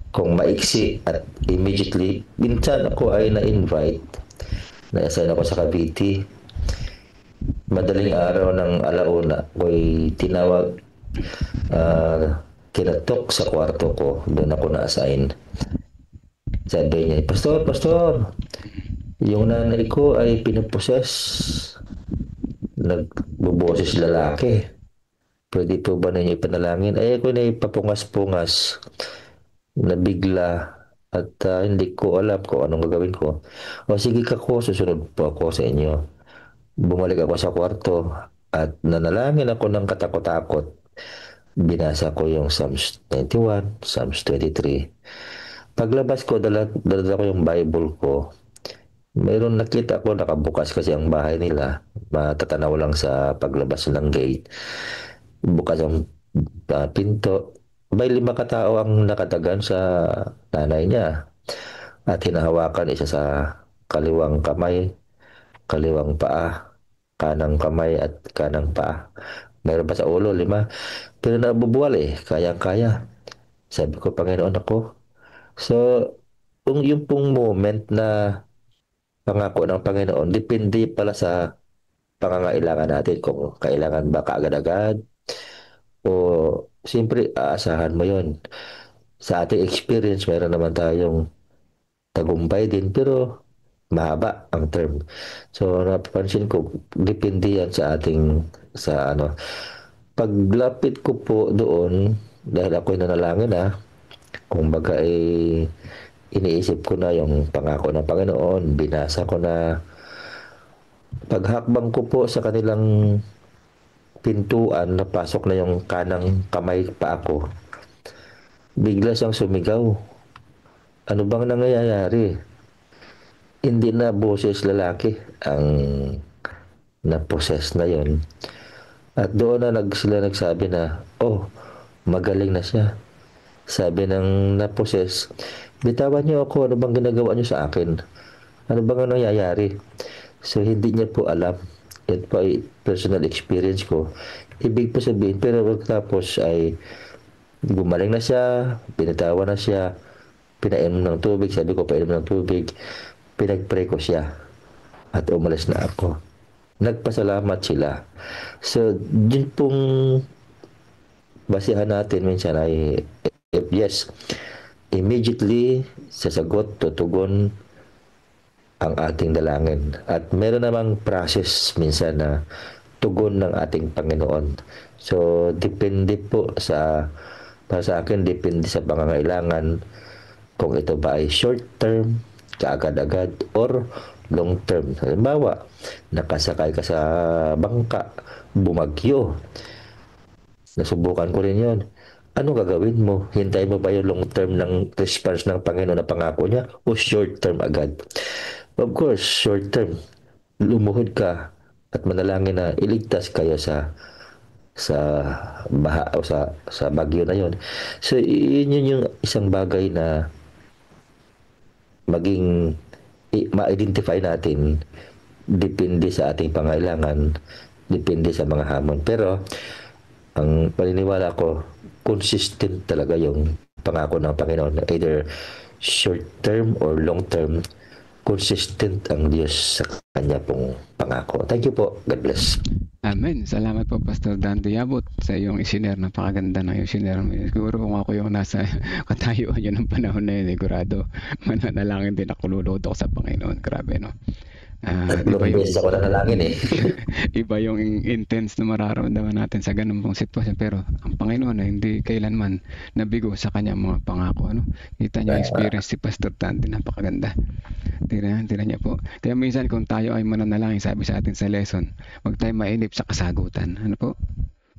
kung maiksi at immediately. Minsan ako ay na-invite, na-assign ako sa Cavite. Madaling araw ng alauna ko'y tinawag, kinatok sa kwarto ko, doon ako na-assign. Sabi niya, Pastor, yung nanay ko ay pinaposes, nagbuboses lalaki. Pwede po ba ninyo ipanalangin? Ay ako na ipapungas-pungas, nabigla, at hindi ko alam kung anong gagawin ko. O sige kako, susunod po ako sa inyo. Bumalik ako sa kwarto at nanalangin ako ng katakot-takot. Binasa ko yung Psalms 91, Psalms 23. Paglabas ko, dala ko yung Bible ko. Mayroon nakita ko, nakabukas kasi ang bahay nila. Matatanaw lang sa paglabas ng gate. Bukas ang pinto. May 5 katao ang nakatagan sa nanay niya. At hinahawakan isa sa kaliwang kamay, kaliwang paa, kanang kamay at kanang paa. Mayroon pa sa ulo, 5. Pero nabubuwal kaya-kaya. Sabi ko, Panginoon ako. So, yung pong moment na pangako ng Panginoon, depende pala sa pangangailangan natin. Kung kailangan ba kaagad-agad, O siyempre, aasahan mo yon. Sa ating experience, meron naman tayong tagumpay din, pero mahaba ang term. So, napapansin ko, depende yan sa ating, sa ano. Paglapit ko po doon, dahil ako'y nanalangin kumbaga iniisip ko na yung pangako ng Panginoon, binasa ko na. Paghakbang ko po sa kanilang pintuan, napasok na yung kanang kamay pa ako. Bigla siyang sumigaw. Ano bang nangyayari? Hindi na boses lalaki ang na-possess na yon. At doon na sila nagsabi na, oh, magaling na siya. Sabi ng na-possess, bitawan niyo ako, ano bang ginagawa niyo sa akin? Ano bang nangyayari? So, hindi niya po alam. Yan po ay personal experience ko. Ibig po sabihin, pero pagkatapos ay gumaling na siya, pinitawan na siya, pinainom ng tubig, sabi ko, painom ng tubig, pinag-pray ko siya, at umalis na ako. Nagpasalamat sila. So, yun pong basihan natin minsan ay, if yes, immediately, sasagot, tutugon ang ating dalangin. At meron namang process minsan na tugon ng ating Panginoon. So, depende po para sa akin, depende sa pangangailangan kung ito ba ay short term, kaagad-agad, or long term. Halimbawa, nakasakay ka sa bangka, bumagyo. Nasubukan ko rin yun. Ano gagawin mo? Hintay mo ba yung long term ng response ng Panginoon na pangako niya o short term agad? Of course, short term. Lumuhod ka at manalangin na iligtas kayo sa baha o sa bagyo na yon. So, yun yung isang bagay na maging ma-identify natin, depende sa ating pangailangan, depende sa mga hamon. Pero ang paniniwala ko, consistent talaga yung pangako ng Panginoon, either short term or long term. Consistent ang Diyos sa kanya pong pangako. Thank you po. God bless. Amen. Salamat po, Pastor Dan Diabot, sa iyong isinare. Napakaganda na yung isinare mo. Siguro kung ako yung nasa katayuan yun ng panahon na yun, sigurado mananalangin din ako, lulod ako sa Panginoon. Grabe, no? Iba yung beses ako nanalangin iba yung intense na mararamdaman natin sa ganun pong sitwasyon, pero ang Panginoon ay hindi kailanman nabigo sa kanyang mga pangako, ano? Kita niyo experience si Pastor Dante, napakaganda. Tira niya po. Kaya minsan kung tayo ay mananalangin, sabi sa atin sa lesson, huwag tayo mainip sa kasagutan. Ano po?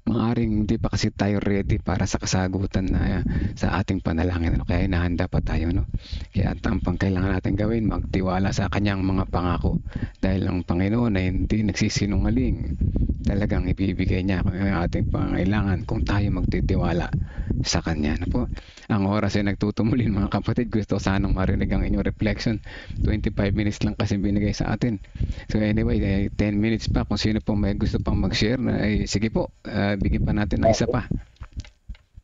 Maaring hindi pa kasi tayo ready para sa kasagutan na sa ating panalangin. Kaya hinahanda pa tayo, no? Kaya ang kailangan natin gawin, magtiwala sa kanyang mga pangako. Dahil ang Panginoon ay hindi nagsisinungaling. Talagang ibibigay niya ang ating pangailangan kung tayo magtitiwala sa kanya. Ano po? Ang oras ay nagtutumulin, mga kapatid. Gusto sanang marinig ang inyong reflection. 25 minutes lang kasi binigay sa atin. So anyway, 10 minutes pa. Kung sino po may gusto pang mag-share, sige po. Bigyan pa natin ng isa pa.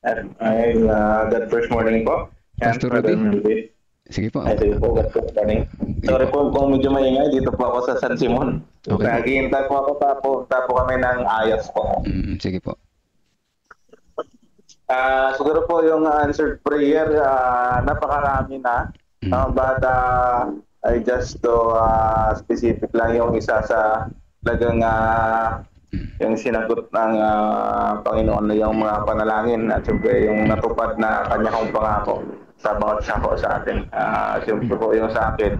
God first morning po. Pastor Rudy. Sige po. Sige po, God first morning. Sorry po kung medyo maingay. Dito po ako sa San Simon. Okay. Naghihintay po ako tapo kami ng ayos po. Sige po. Siguro po yung answered prayer, napakarami na. But I just specific lang yung isa sa talagang yung sinagot ng Panginoon na yung mga panalangin at siyempre yung natupad na kanyang pangako sa bawat sako sa atin. Siyempre po yung sa akin,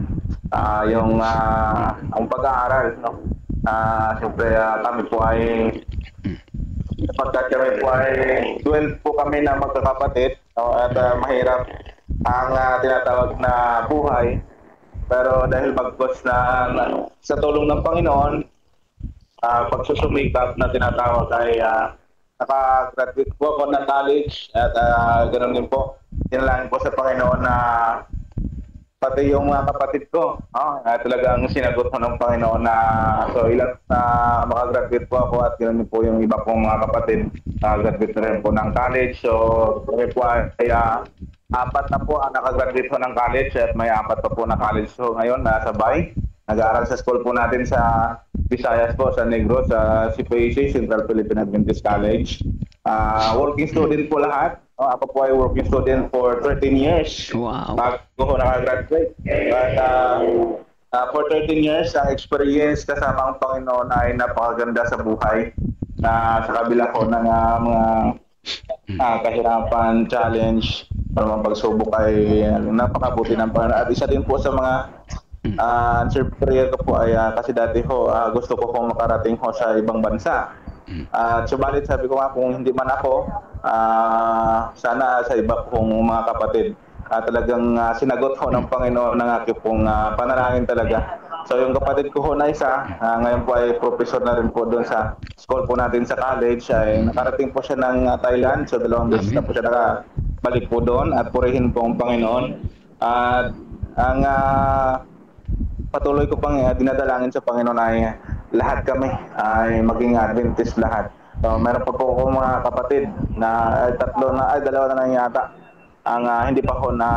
yung ang pag-aaral, no? Siyempre kami po ay pagkat kami po ay 12 po kami na magkakapatid, no? At mahirap ang tinatawag na buhay, pero dahil bagkos na sa tulong ng Panginoon, pagsusumikap na tinatawag ay nakagraduate po ako ng college at ganoon din po, tinalangin po sa Panginoon na pati yung mga kapatid ko, talagang sinagot mo ng Panginoon na so ilang makagraduate po ako at ganoon din po yung iba pong mga kapatid graduate na rin po ng college. So kami po ay 4 na po ang nakagraduate po ng college at may 4 pa po na college so ngayon nasabay. Nag-aaral sa school po natin sa Visayas po, sa Negros, sa CPAC, Central Philippine Adventist College. Working student po lahat. Ako po ay working student for 13 years. Wow. Bago ko nakagraduate. But for 13 years, ang experience kasama ang Panginoon ay napakaganda sa buhay. Sa kabila ko ng mga kahirapan, challenge, mga pagsubok ay napakabuti ng Panginoon. At isa din po sa mga answer prayer ko po ay kasi dati ho, gusto ko pong makarating ho sa ibang bansa. Subalit sabi ko nga, kung hindi man ako, sana sa iba pong mga kapatid. Talagang sinagot ho ng Panginoon ng aking pong panalangin talaga. So yung kapatid ko ho na isa, ngayon po ay professor na rin po doon sa school po natin sa college. Ay nakarating po siya ng Thailand. So 2 beses na po siya nakabalik po doon at purihin po ang Panginoon. At ang patuloy ko pang dinadalangin sa Panginoon ay lahat kami ay maging Adventist lahat. So, meron pa po ako mga kapatid na dalawa na lang yata ang hindi pa ako na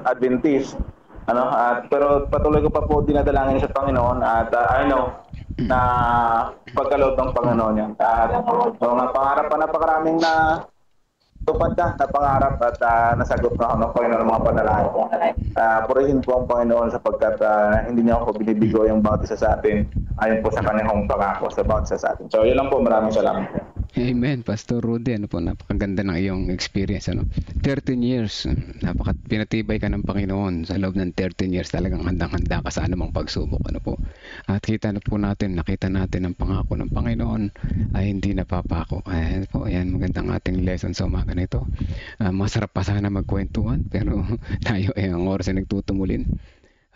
Adventist. Pero patuloy ko pa po dinadalangin sa Panginoon at I know na pagkaloob ng Panginoon yan. So, mga pangarap pa napakaraming na tupad na pangarap at nasagot na ako ng Panginoon ng mga panalangin. Purihin po ang Panginoon sapagkat hindi niya ako binibigo yung bawat isa sa atin ayon po sa kanyang pangako sa bawat isa sa atin. So yun lang po, maraming salamat. Amen, Pastor Rudy. Napakaganda ng iyong experience. 13 years, pinatibay ka ng Panginoon sa loob ng 13 years. Talagang handang-handa ka sa anumang pagsubok. At nakita natin ang pangako ng Panginoon ay hindi napapako. Ayan, magandang ating lesson sa umaga na ito. Masarap pa sana magkwentuhan, pero tayo ang oras ay nagtutumulin.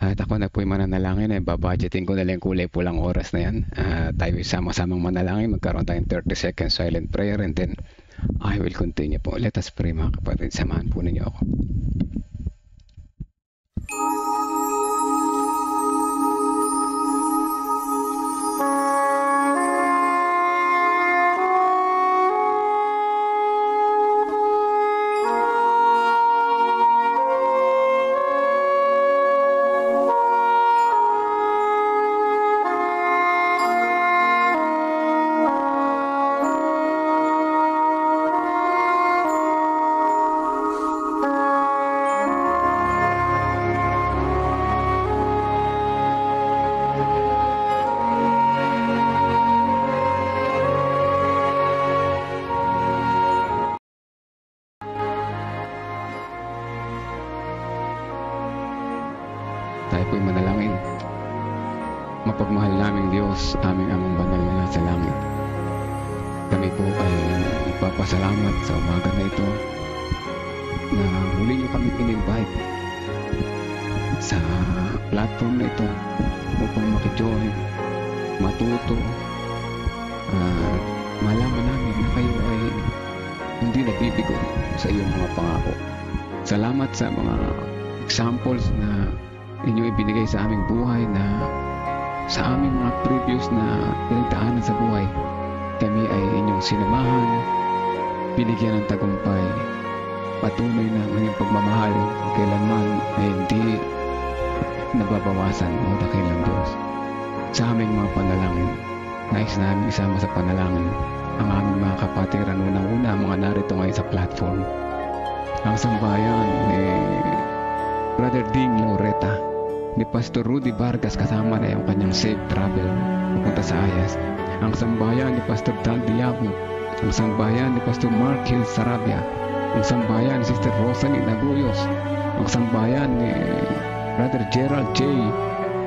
At ako na po'y mananalangin, babudgeting ko na lang kulay pulang oras na yan. Tayo sama-samang manalangin, magkaroon tayong 30 seconds silent prayer and then I will continue po. Let us pray mga kapatid, samahan po ninyo ako. Tayo po'y manalangin. Mapagmahal naming Diyos, aming amang banal na nasa langit. Kami po ay nagpapasalamat sa umaga na ito na muli niyo kami in-invite sa platform na ito upang makijoin, matuto, malaman namin na kayo ay hindi nabibigo sa iyong mga pangako. Salamat sa mga examples na inyo ibinigay sa aming buhay na sa aming mga previous na pinagdaanan sa buhay. Kami ay inyong sinamahan, binigyan ng tagumpay. Patuloy na ang inyong pagmamahal kailanman ay hindi nababawasan o dakilang Diyos. Sa aming mga panalangin, nais namin isama sa panalangin ang aming mga kapatiran unang-una, mga narito ngayon sa platform. Ang sambayan ni Brother Ding Loretta, ni Pastor Rudy Vargas kasama na yung kanyang safe travel papunta sa Ayas. Ang sambayan ni Pastor Dan Diabo, ang sambayan ni Pastor Mark Hill Sarabia, ang sambayan ni Sister Rosalie Naguyos, ang sambayan ni Brother Gerald J,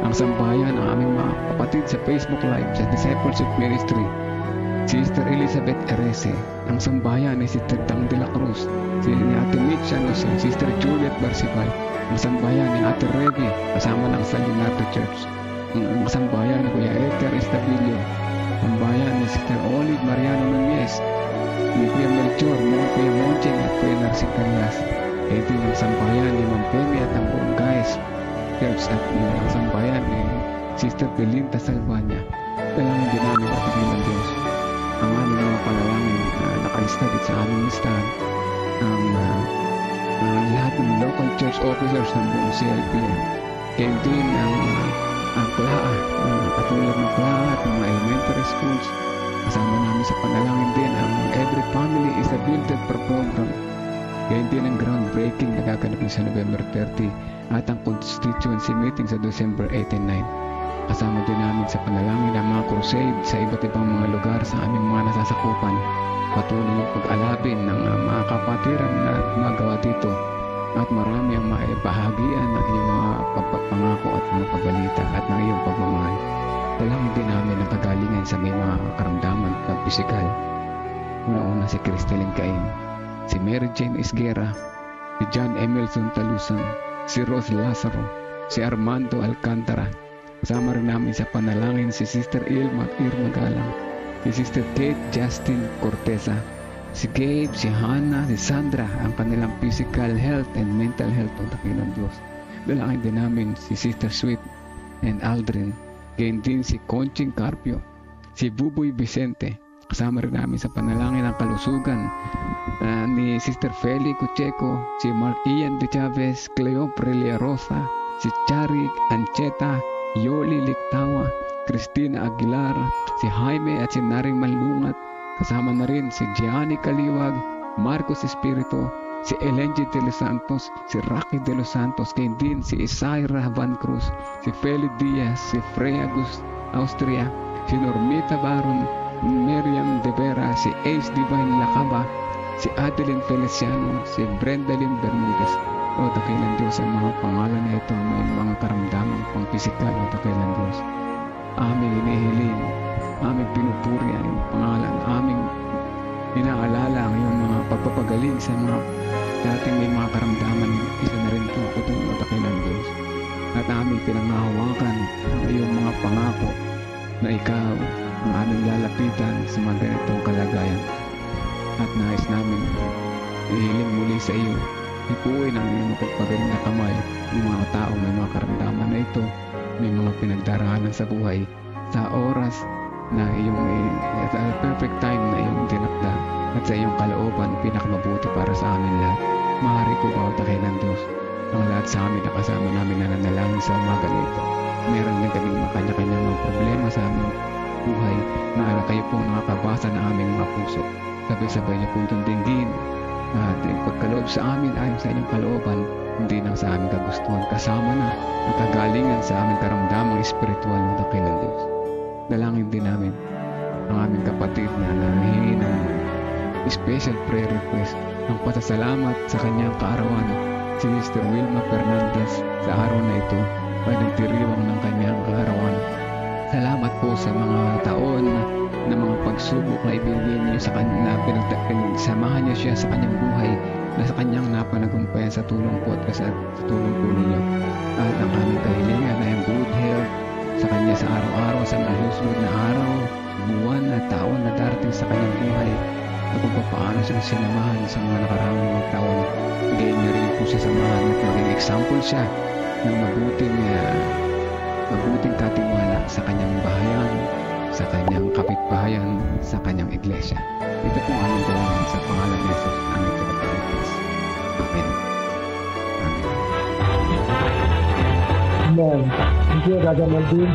ang sambayan ng aming mga kapatid sa Facebook Live sa Discipleship Ministry, Sister Elizabeth Erese, ang sambayan ni Sister Tang de la Cruz, si Ate Mitch Anos, Sister Juliet Barsibal, ang sambayan ni Ate Revy kasama ng San Leonardo Church, ang sambayan ni Kuya Edgar Estabilio, ang bayan ni Sister Olive Mariano Nunez, ni Kuya Melchor, mga Kuya Moncheng at Kuya Narsing Carias, ito yung sambayan ni Ma'am Pemi at ang buong guys Church at ang sambayan ni Sister Belinda Salvania. Dalangin din namin at ng Diyos ang aming mga panalangin na nakalista dito sa aming listahan, ang lahat ng local church officers ng buong CLPN, and din ang PLAA, katulad ng PLAA at mga elementary schools, Kasama namin sa panalangin din ang Every Family is a Builded per Program. Gayon din ang groundbreaking na gaganap sa November 30 at ang constituency meeting sa December 18-9. Kasama din namin sa panalangin ang mga crusade sa iba't ibang mga lugar sa aming mga nasasakupan. Patuloy ang pag-alabin ng mga kapatiran na gumagawa dito at marami ang maibahagian ng iyong mga pangako at mga pabalita at ng iyong pagmamahal. Dalangin din namin ang kagalingan sa may mga karamdaman at pisikal. Una-una si Cristelyn Cain, si Mary Jane Esguera, si John Emerson Talusan, si Rose Lazaro, si Armando Alcantara. Kasama rin namin sa panalangin si Sister Irma Galang, si Sister Kate Justin Corteza, si Gabe, si Hannah, si Sandra, ang kanilang physical health and mental health o dakilang Diyos. Dalangin din namin si Sister Sweet and Aldrin, gayon din si Conching Carpio, si Buboy Vicente. Kasama rin namin sa panalangin ang kalusugan ni Sister Feli Cucheco, si Mark Ian de Chavez, Cleo Prelia Rosa, si Charik Ancheta, Yoli Liktawa, Cristina Aguilar, si Jaime at si Naring Malungat. Kasama na rin si Gianni Kaliwag, Marcos Espiritu, si Elenji de los Santos, si Rocky de los Santos, kay din si Isaira Van Cruz, si Feli Diaz, si Freya Austria, si Normita Baron, Miriam De Vera, si Ace Divine Lacaba, si Adeline Feliciano, si Brendalyn Bermudez. O dakilang Diyos, ang mga pangalan na ito may mga karamdaman pang pisikal. O dakilang Diyos, aming inihiling, aming pinupuri ang iyong pangalan, aming inaalala ang iyong mga pagpapagaling sa mga dating may mga karamdaman. Isa na rin po ako doon, o dakilang Diyos, at aming pinangahawakan ang iyong mga pangako na ikaw ang aming lalapitan sa mga ganitong kalagayan, at nais namin ihiling muli sa iyo. Ipuin ang iyong mapagpagaling na kamay ng mga tao may mga karamdaman na ito, may mga pinagdaraanan sa buhay, sa oras na iyong perfect time na iyong tinakda, at sa iyong kalooban pinakamabuti para sa amin lahat. Maaari po ba o dakilang Diyos, ang lahat sa amin na kasama namin na nanalangin sa umaga na ito. Meron din kaming mga kanya-kanyang mga problema sa aming buhay na kayo po nakakabasa na aming mga puso. Sabay-sabay niyo po itong dinggin at pagkaloob sa amin ayon sa inyong kalooban, hindi lang sa aming kagustuhan, kasama na ang kagalingan sa aming karamdamang espiritual ng dakilang Diyos. Dalangin din namin ang aming kapatid na nahihingi ng special prayer request, ang pasasalamat sa kanyang kaarawan, si Mr. Wilma Fernandez. Sa araw na ito ay nagdiriwang ng kanyang kaarawan. Salamat po sa mga taon na mga pagsubok na ibigay niyo sa kanya, pinagsamahan niyo siya sa kanyang buhay, na sa kanyang napanagumpayan sa tulong po at sa tulong po ninyo. At ang aming kahilingan ay ang good health sa kanya sa araw-araw, sa mga susunod na araw, buwan at taon na darating sa kanyang buhay, at kung paano siyang sinamahan sa mga nakaraang mga taon. Gayon niyo rin po siya samahan at maging example siya ng mabuting katiwala sa kanyang bahayan, sa kanyang kapitbahayan, sa kanyang iglesia. Ito po ang aming dalangin sa pangalan ni Jesus, aming tagapagligtas. Amen. Amen. Thank you, Brother Melvin.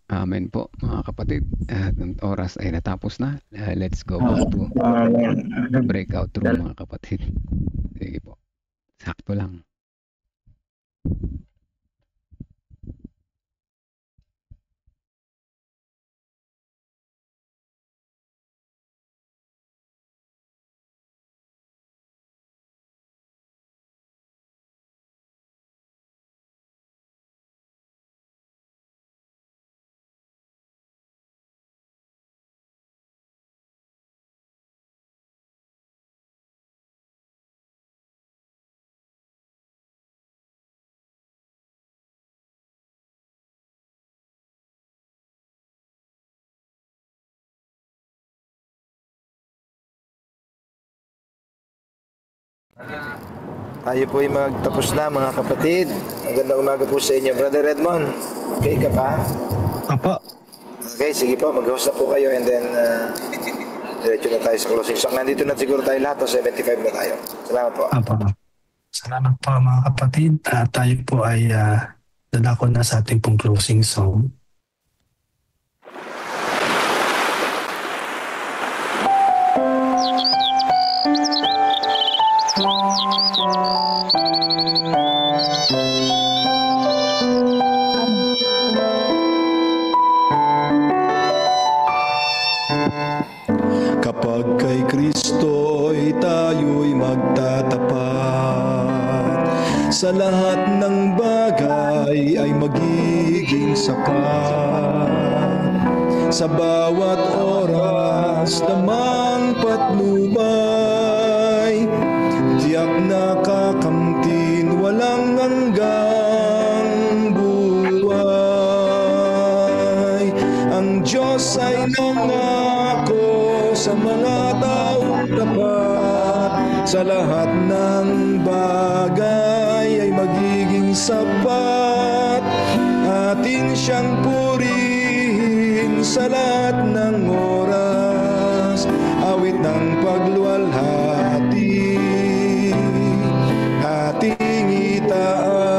Amen po, mga kapatid. Ang oras ay natapos na. Let's go back to breakout room, mga kapatid. Sige po. Sakto lang. Tayo po ay magtapos na, mga kapatid. Magandang umaga po sa inyo. Brother Redmond, okay ka pa? Apo. Okay, sige po, mag-host na po kayo and then diretso na tayo sa closing song. Nandito na siguro tayo lahat, 75 na tayo. Salamat po. Apo. Salamat po, mga kapatid. Tayo po ay dadako na sa ating pong closing song. Kapag kay Kristo'y tayo'y magtatapat, sa lahat ng bagay ay magiging sapat. Sa bawat oras namang patnubay, tiyak nakakamtin walang hanggang buhay. Ang Diyos ay nangako sa mga taong tapat, sa lahat ng bagay ay magiging sapat. Atin siyang purihin sa lahat ng oras, awit ng pagluwalhati ating itaas.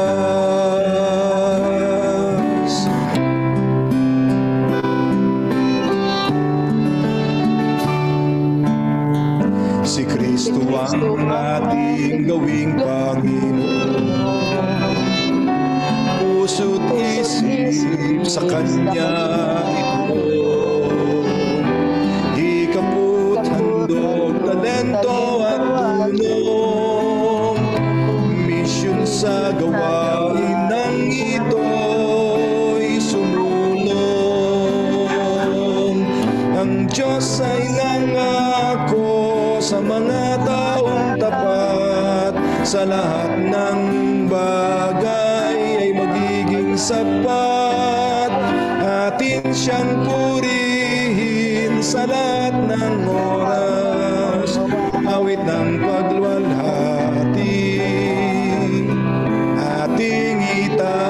Si Kristo ang ating gawing Panginoon, puso't isip sa Kanya ito. Di kaput, handog, talento at tulong, misyon sa gawain ng ito'y sumulong. Ang Diyos ay nangako sa mga taong tapat, sa lahat ng bagay ay magiging sapat. Atin siyang purihin sa lahat ng oras, awit ng pagluwalhati ating itaas.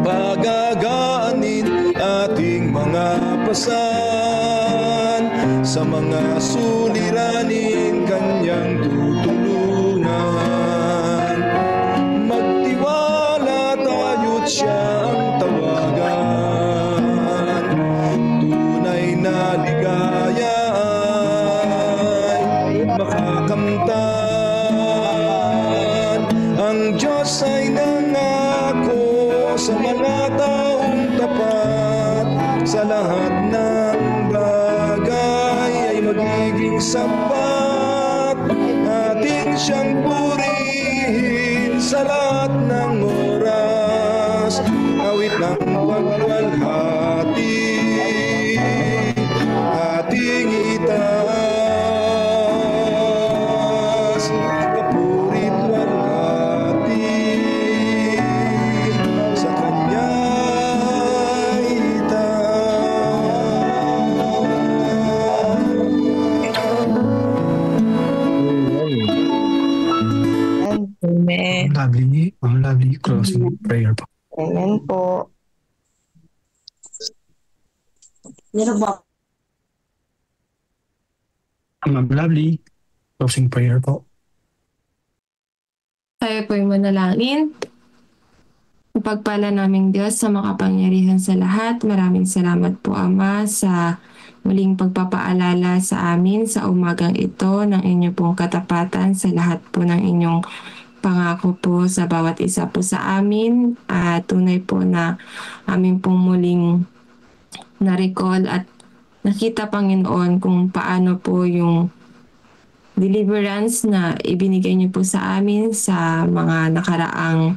Pagagaanin ating mga pasan, sa mga suliranin Kanyang tutulungan. Magtiwala tayo't Siya ang tawagan, tunay na ligaya ay makakamtan. Ang Diyos ay nangako sa mga taong tapat, sa lahat ng bagay ay magiging sapat. Atin siyang purihin sa lahat ng oras, awit ng pagluwalhati ating itaas. Kapurit walhati sa Kanya Amen. Lovely closing prayer po. Amen po. Ma'am Lovely, closing prayer po. Tayo po'y manalangin. Pagpala naming Diyos sa makapangyarihan sa lahat, maraming salamat po Ama sa muling pagpapaalala sa amin sa umagang ito ng inyo pong katapatan sa lahat po ng inyong pangako po sa bawat isa po sa amin. At tunay po na amin pong muling na-recall at nakita Panginoon kung paano po yung deliverance na ibinigay niyo po sa amin sa mga nakaraang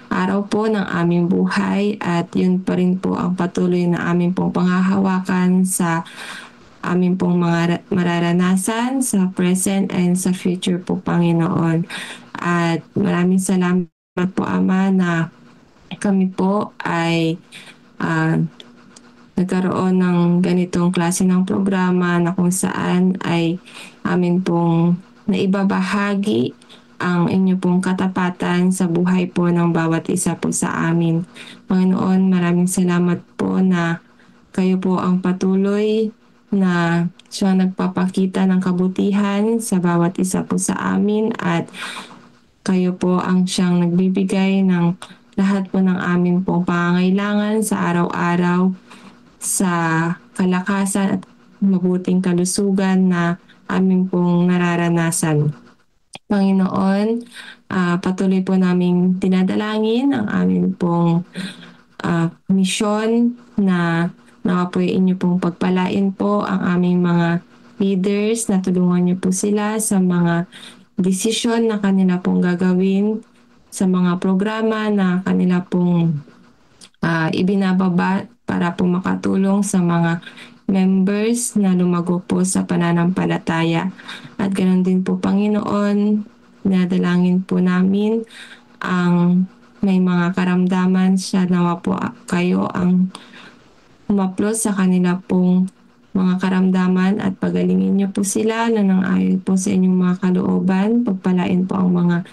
araw po ng aming buhay, at yun pa rin po ang patuloy na amin pong panghahawakan sa amin pong mga mararanasan sa present and sa future po Panginoon. At maraming salamat po Ama na kami po ay nagkaroon ng ganitong klase ng programa na kung saan ay amin pong naibabahagi ang inyo pong katapatan sa buhay po ng bawat isa po sa amin. Panginoon, maraming salamat po na kayo po ang patuloy na siyang nagpapakita ng kabutihan sa bawat isa po sa amin, at kayo po ang siyang nagbibigay ng lahat po ng amin pong pangangailangan sa araw-araw, sa kalakasan at mabuting kalusugan na amin pong nararanasan. Panginoon, patuloy po namin dinadalangin ang amin pong misyon na nawa po inyo pong pagpalain po ang aming mga leaders, na tulungan niyo po sila sa mga desisyon na kanila pong gagawin, sa mga programa na kanila pong ibinababa para po makatulong sa mga members na lumago po sa pananampalataya. At ganoon din po, Panginoon, nadalangin po namin ang may mga karamdaman siya, nawa po kayo ang humaplos sa kanila pong mga karamdaman at pagalingin niyo po sila na nang-ayon po sa inyong mga kalooban. Pagpalain po ang mga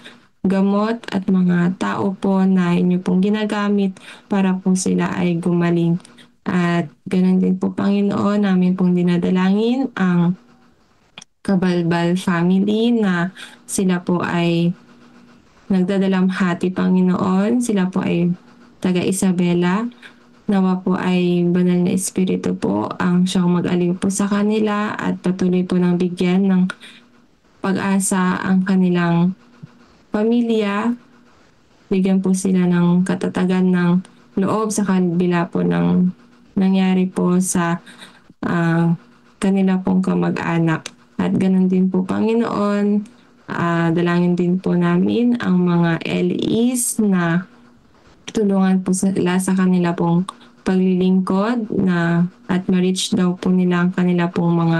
gamot at mga tao po na inyo pong ginagamit para po sila ay gumaling. At ganoon din po, Panginoon, namin pong dinadalangin ang Kabalbal family na sila po ay nagdadalamhati, Panginoon. Sila po ay taga Isabela. Nawa po ay banal na espiritu po ang siyang mag-aliw po sa kanila at patuloy po ng bigyan ng pag-asa ang kanilang pamilya. Bigyan po sila ng katatagan ng loob sa kabila po ng nangyari po sa kanila pong kamag-anak. At ganun din po, Panginoon, dalangin din po namin ang mga LEs na tulungan po sila sa kanila pong paglilingkod na at ma-reach daw po nila ang kanila pong mga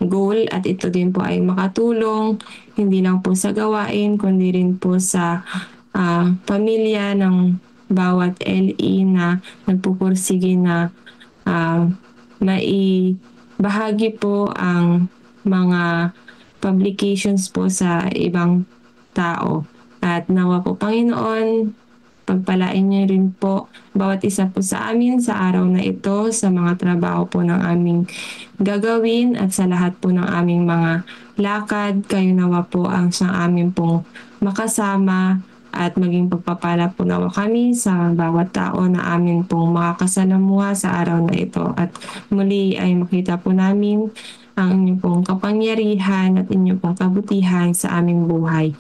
goal, at ito din po ay makatulong hindi lang po sa gawain kundi rin po sa pamilya ng bawat LE na nagpupursige na maibahagi po ang mga publications po sa ibang tao. At nawa po, Panginoon, pagpalain niyo rin po bawat isa po sa amin sa araw na ito, sa mga trabaho po ng aming gagawin at sa lahat po ng aming mga lakad. Kayo nawa po ang siyang amin pong makasama at maging pagpapala po nawa kami sa bawat tao na amin pong makakasalamuha sa araw na ito. At muli ay makita po namin ang inyong pong kapangyarihan at inyong pong kabutihan sa aming buhay.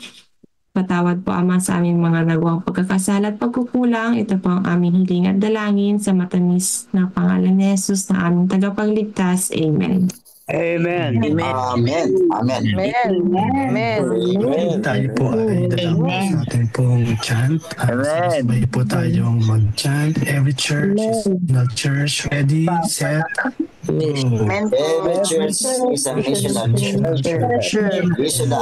Patawad po, Ama, sa aming mga nagawang pagkakasala at pagkukulang. Ito po ang aming hiling at dalangin sa matamis na pangalan ni Jesus na aming tagapagligtas. Amen. Amen. Amen. Amen. Amen. Tayo po ay dalawang sa ating pong chant. Sabay po tayong mag-chant. Every church is not church. Ready, set, go. Every church is a missional church. Missional. First and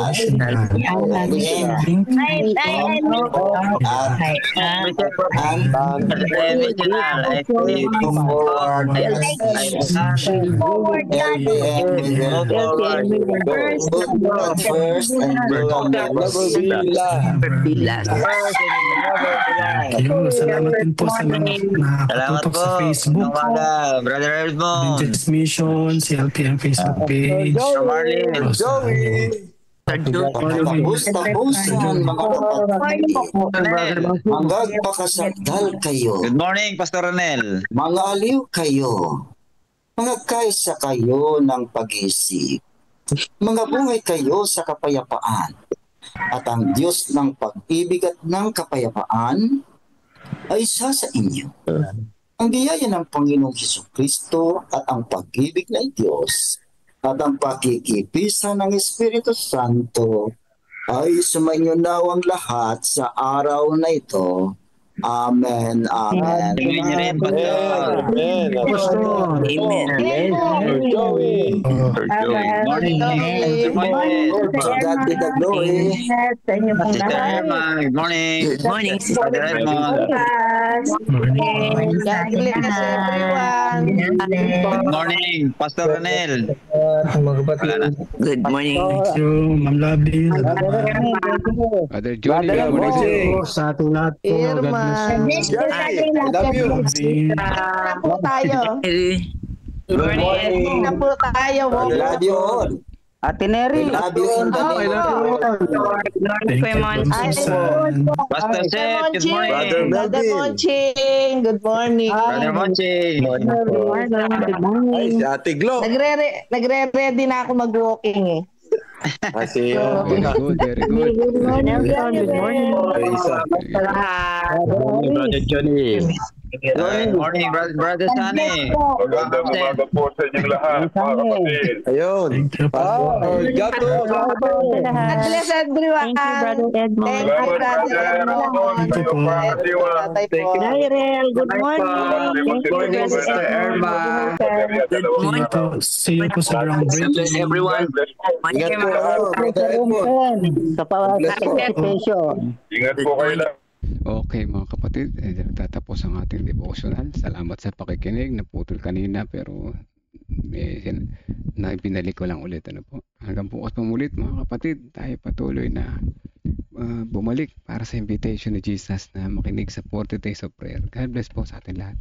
salamat din po sa mga nakatutok sa Facebook. Brother Edmond. Vintage Mission, CLPM Facebook page. Kapusta-pusan mga kapatid. Magpakasakdal kayo. Good morning, Pastor Ronel. Mga aliw kayo. Mga kaisa kayo ng pag-isip. Mga buhay kayo sa kapayapaan. At ang Diyos ng pag-ibig at ng kapayapaan ay isa sa inyo. Ang biyaya ng Panginoong Jesucristo at ang pag-ibig ng Diyos at ang pakikipisa ng Espiritu Santo ay sumainyo nawang lahat sa araw na ito. Amen. Amen. Amen. Amen. God be the glory. Sister Emma, good morning. Good morning, Sister Emma. God bless everyone. Good morning, Pastor Ronel. Good morning. Thank you, Ma'am Labi. Brother Johnny, good morning. Sa ating lahat po. God bless you. Love you. Na po tayo. Good morning. Na po tayo. Love you all. Ate Neri. Love you in the name of Pastor Seth, good morning. Brother Monching, good morning. Brother Monching. Ay, si Ate Glo. Nagre-ready na ako mag-walking eh. Kasi, Very good, very good. Good morning. Brother Johnny. Good morning, Brother Sunny. Magandang umaga po sa inyong lahat, mga kapatid. Ayun. Gato. God bless everyone. Thank you, Brother Edmond. Thank you, Brother Edmond. Thank you, Dairel. Good morning. Thank you, Sister Irma. Good morning. See you po sa groundbreaking. Everyone. Ingat po ako, Brother Edmond. Sa participation. Ingat po kayo lang. Okay mga kapatid, tatapos ang ating devotional. Salamat sa pakikinig. Naputol kanina pero binalik ko lang ulit. Ano po. Hanggang bukas pa ulit mga kapatid, tayo patuloy na bumalik para sa invitation ni Jesus na makinig sa 40 Days of Prayer. God bless po sa atin lahat.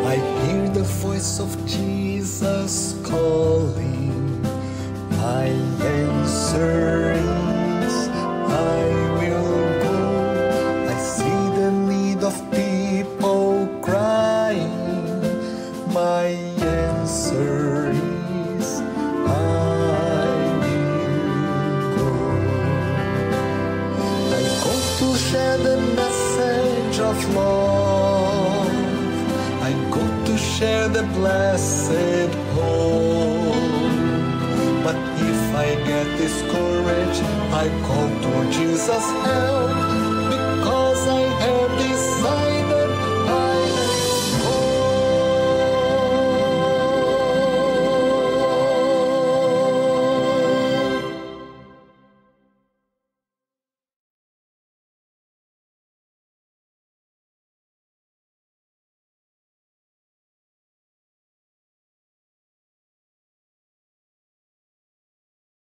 I hear the voice of Jesus calling. My answer is, I will go. I see the need of people crying. My answer is, I will go. I go to share the message of love. I go to share the blessed hope. But if I get discouraged, I call to Jesus' help.